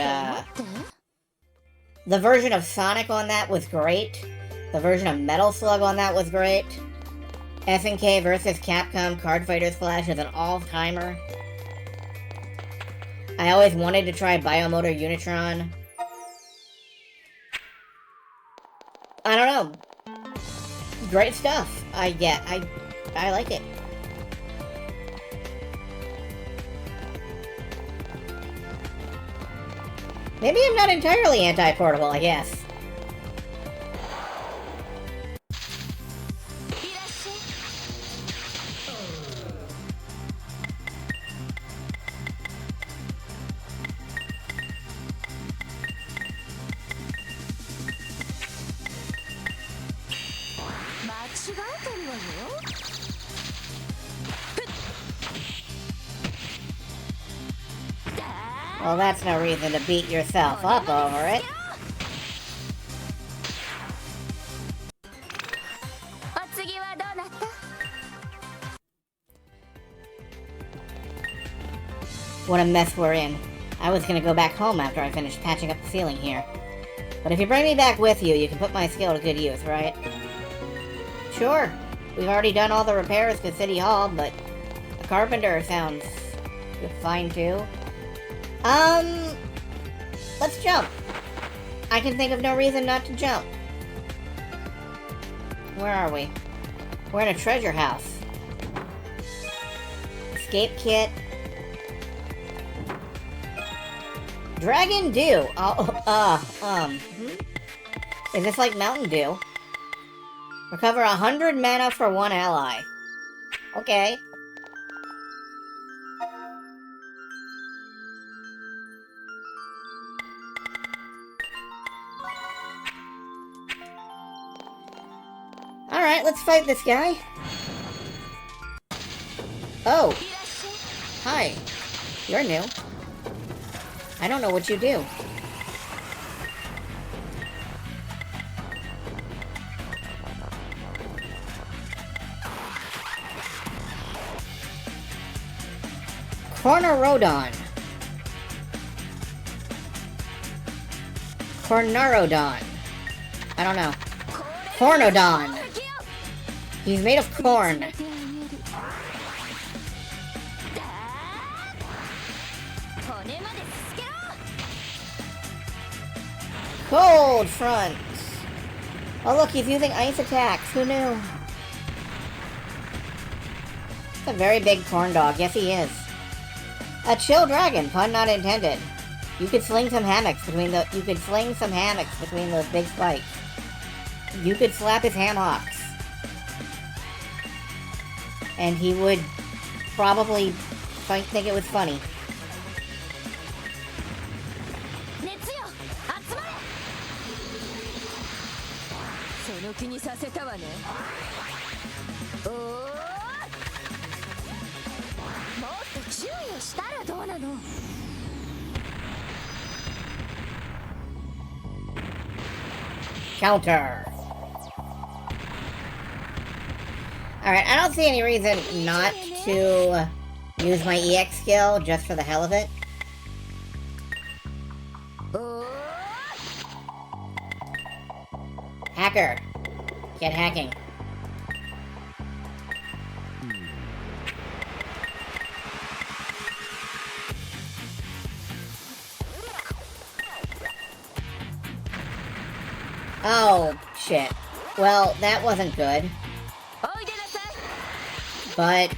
the version of Sonic on that was great. The version of Metal Slug on that was great. SNK vs. Capcom Card Fighters Flash is an all-timer. I always wanted to try Biomotor Unitron. I don't know. Great stuff. I like it. Maybe I'm not entirely anti-portable, I guess. Well, that's no reason to beat yourself up over it. What a mess we're in. I was gonna go back home after I finished patching up the ceiling here. But if you bring me back with you, you can put my skill to good use, right? Sure. We've already done all the repairs to City Hall, but a carpenter sounds fine too. Let's jump. I can think of no reason not to jump. Where are we? We're in a treasure house. Escape kit. Dragon Dew. Is this like Mountain Dew? Recover 100 mana for one ally. Okay. Alright, let's fight this guy. Oh. Hi. You're new. I don't know what you do. Cornorodon. Cornorodon. I don't know. Cornodon. He's made of corn. Cold front. Oh look, he's using ice attacks. Who knew? It's a very big corn dog. Yes, he is. A chill dragon, pun not intended. You could sling some hammocks between those big spikes. You could slap his ham hocks. And he would probably think it was funny. Counter. Alright, I don't see any reason not to use my EX skill just for the hell of it. Hacker. Get hacking. Oh, shit. Well, that wasn't good. But...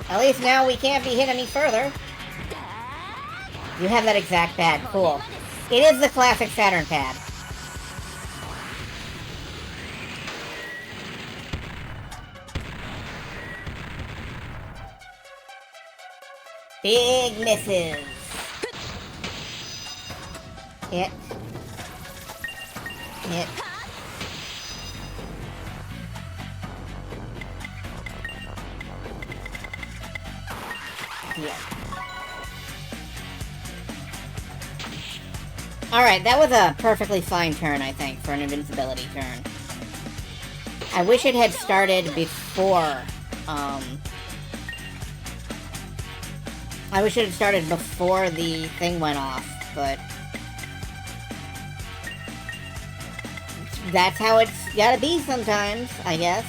at least now we can't be hit any further. You have that exact pad. Cool. It is the classic Saturn pad. Big misses. Hit. Hit. Yeah. Alright, that was a perfectly fine turn, I think, for an invincibility turn. I wish it had started before, I wish it had started before the thing went off, but... that's how it's gotta be sometimes, I guess.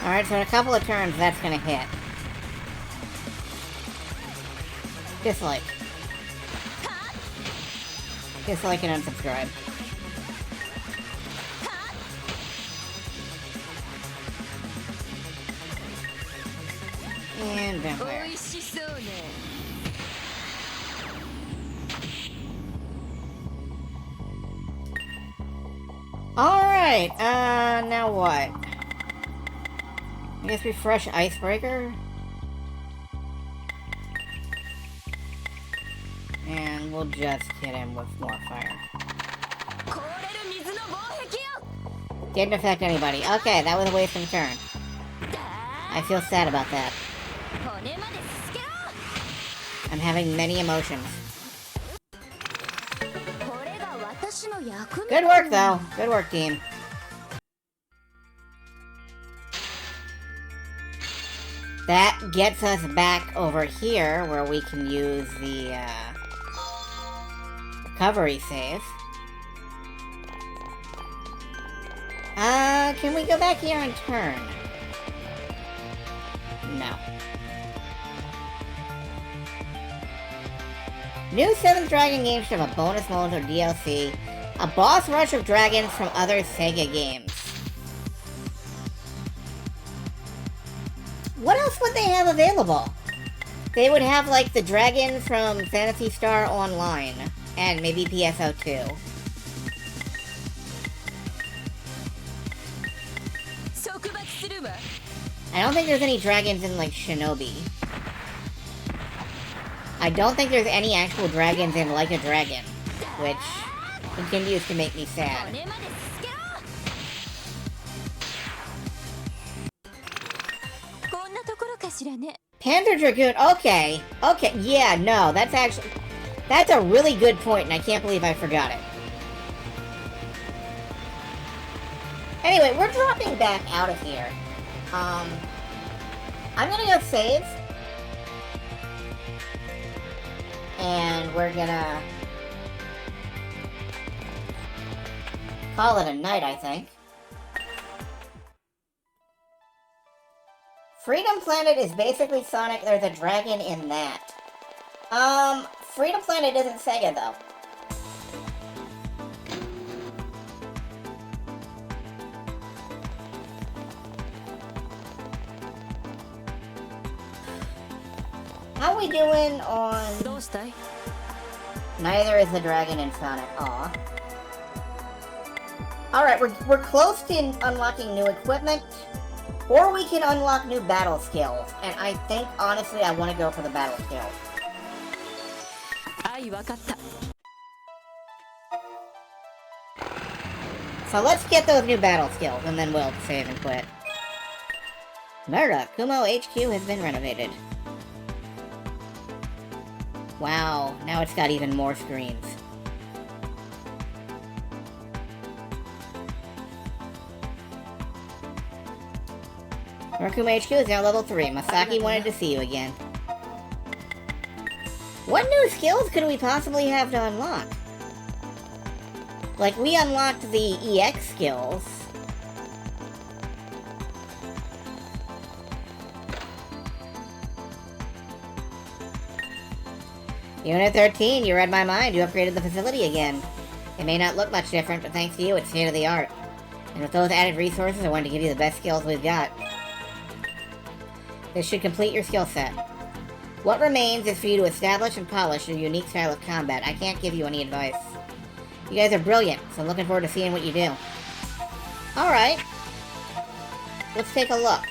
Alright, so in a couple of turns, that's gonna hit. Dislike. Dislike and unsubscribe. And vampire. Alright, now what? I guess refresh Icebreaker. And we'll just hit him with more fire. Didn't affect anybody. Okay, that was a waste of a turn. I feel sad about that. I'm having many emotions. Good work, though. Good work, team. That gets us back over here, where we can use the, recovery save. Can we go back here and turn? No. New 7th Dragon game should have a bonus mode or DLC. A boss rush of dragons from other Sega games. What else would they have available? They would have, like, the dragon from Phantasy Star Online. And maybe PSO2. I don't think there's any dragons in, like, Shinobi. I don't think there's any actual dragons in Like a Dragon. Which continues to make me sad. Panzer Dragoon, okay. Okay, yeah, no, that's a really good point, and I can't believe I forgot it. Anyway, we're dropping back out of here. I'm gonna go save. And we're gonna call it a night, I think. Freedom Planet is basically Sonic. There's a dragon in that. Freedom Planet isn't Sega, though. How we doing on... どうしたい? Neither is the dragon in Sonic. Aw. Alright, we're close to unlocking new equipment. Or we can unlock new battle skills. And I think, honestly, I want to go for the battle skills. はい、わかった. So let's get those new battle skills, and then we'll save and quit. Murdoch, Kumo HQ has been renovated. Wow, now it's got even more screens. Murkumo HQ is now level 3. Masaki wanted to see you again. What new skills could we possibly have to unlock? Like, we unlocked the EX skills. Unit 13, you read my mind. You upgraded the facility again. It may not look much different, but thanks to you, it's state-of-the-art. And with those added resources, I wanted to give you the best skills we've got. This should complete your skill set. What remains is for you to establish and polish your unique style of combat. I can't give you any advice. You guys are brilliant, so I'm looking forward to seeing what you do. Alright. Let's take a look.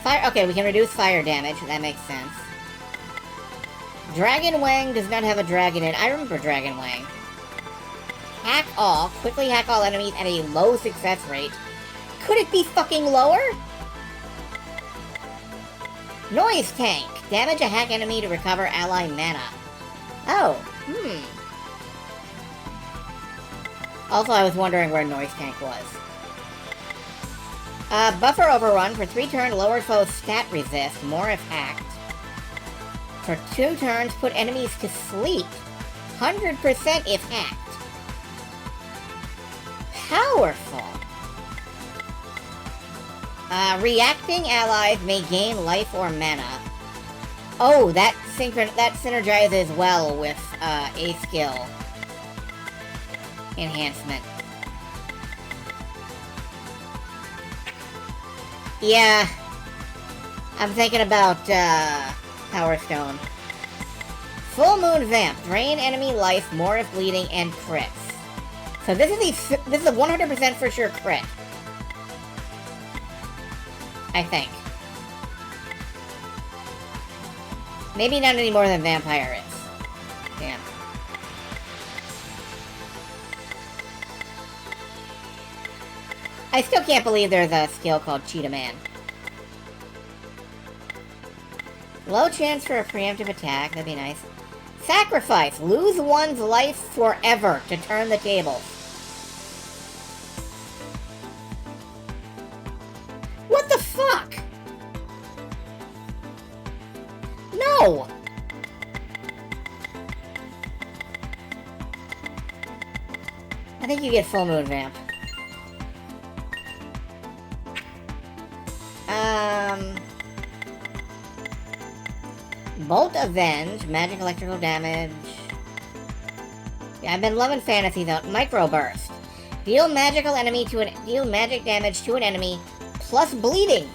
Fire. Okay, we can reduce fire damage. That makes sense. Dragon Wang does not have a dragon in. I remember Dragon Wang. Hack all. Quickly hack all enemies at a low success rate. Could it be fucking lower? Noise Tank. Damage a hack enemy to recover ally mana. Oh, Also, I was wondering where Noise Tank was. Buffer Overrun. For 3 turns, lower foes stat resist, more if hacked. For 2 turns, put enemies to sleep. 100% if hacked. Powerful. Reacting allies may gain life or mana. Oh, that synergizes well with a skill enhancement. Yeah, I'm thinking about Power Stone. Full Moon Vamp. Drain enemy life, more if bleeding, and crits. So this is a 100% for sure crit. I think. Maybe not any more than Vampire is. Damn. I still can't believe there's a skill called Cheetah Man. Low chance for a preemptive attack, that'd be nice. Sacrifice! Lose one's life forever to turn the tables. What the fuck? No! I think you get Full Moon Vamp. Bolt Avenge, magic electrical damage. Yeah, I've been loving fantasy though. Micro Burst. Deal magic damage to an enemy plus bleeding.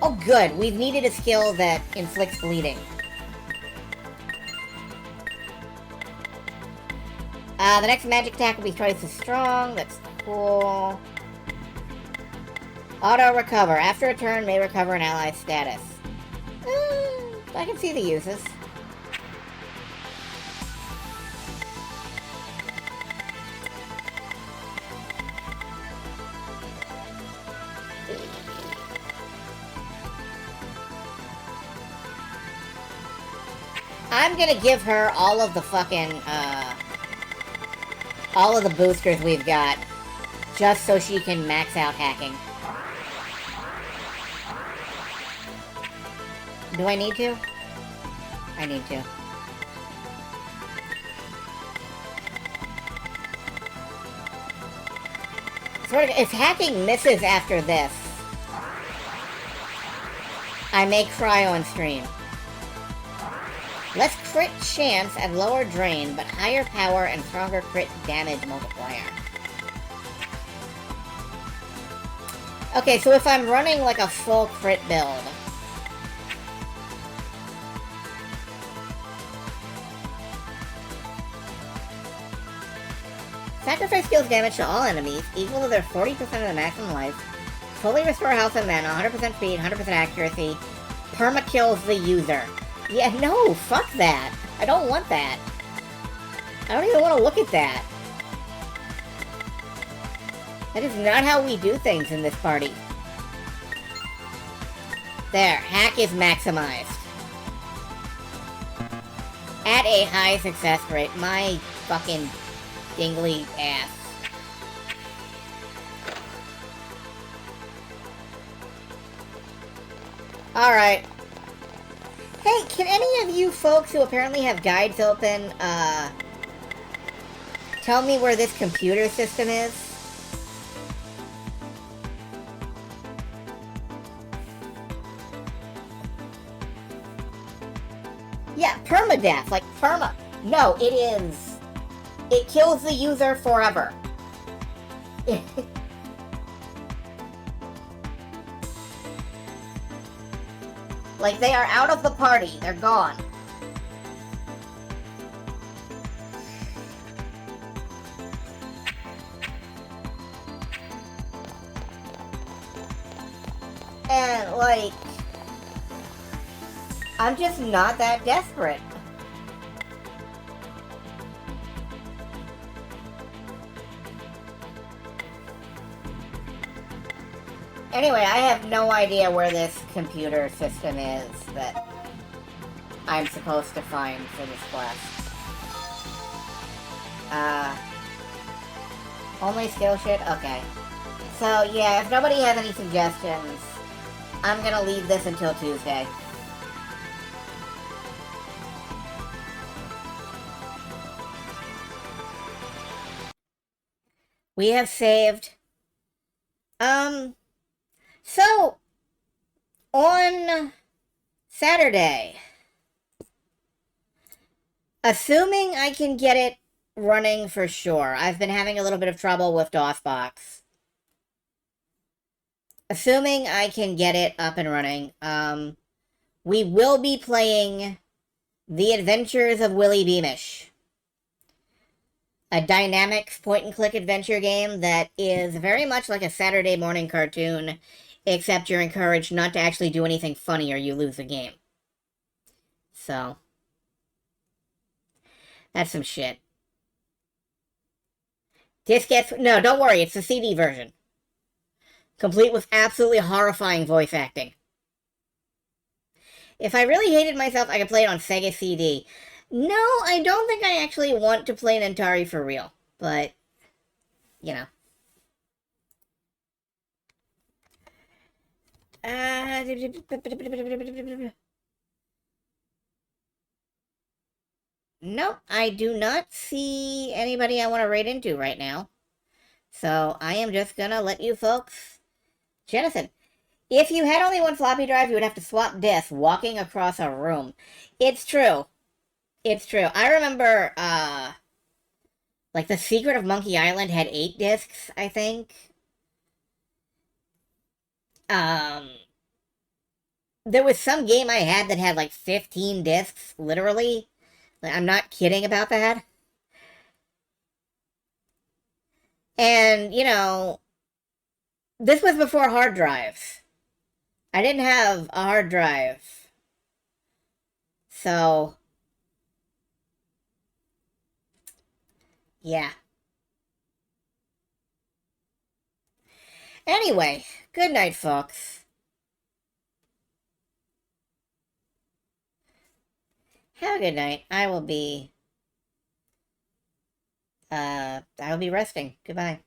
Oh good, we've needed a skill that inflicts bleeding. The next magic attack will be twice as strong. That's cool. Auto recover. After a turn, may recover an ally's status. I can see the uses. I'm gonna give her all of the fucking, all of the boosters we've got, just so she can max out hacking. Do I need to? I need to. Sort of, if hacking misses after this, I may cry on stream. Less crit chance and lower drain, but higher power and stronger crit damage multiplier. Okay, so if I'm running like a full crit build, sacrifice deals damage to all enemies, equal to their 40% of the maximum life, fully restore health and mana, 100% speed, 100% accuracy, perma-kills the user. Yeah, no, fuck that. I don't want that. I don't even want to look at that. That is not how we do things in this party. There, hack is maximized. At a high success rate. My fucking dingly ass. Alright. Hey, can any of you folks who apparently have guides open, tell me where this computer system is? Yeah, permadeath, like perma. No, it is. It kills the user forever. Like, they are out of the party. They're gone. And, like, I'm just not that desperate. Anyway, I have no idea where this computer system is that I'm supposed to find for this quest. Only skill shit? Okay. So, yeah, if nobody has any suggestions, I'm gonna leave this until Tuesday. We have saved. So, on Saturday, assuming I can get it running for sure, I've been having a little bit of trouble with DOSBox. Assuming I can get it up and running, we will be playing The Adventures of Willy Beamish. A dynamic point-and-click adventure game that is very much like a Saturday morning cartoon, except you're encouraged not to actually do anything funny or you lose the game. So, that's some shit. No, don't worry, it's the CD version. Complete with absolutely horrifying voice acting. If I really hated myself, I could play it on Sega CD. No, I don't think I actually want to play an Atari for real, but, you know. Nope, I do not see anybody I want to raid into right now. So I am just gonna let you folks jettison. If you had only one floppy drive, you would have to swap discs walking across a room. It's true. It's true. I remember, like, The Secret of Monkey Island had 8 discs, I think. There was some game I had that had, like, 15 discs, literally. Like, I'm not kidding about that. And, you know, this was before hard drives. I didn't have a hard drive. So, yeah. Anyway, good night, folks. Have a good night. I will be resting. Goodbye.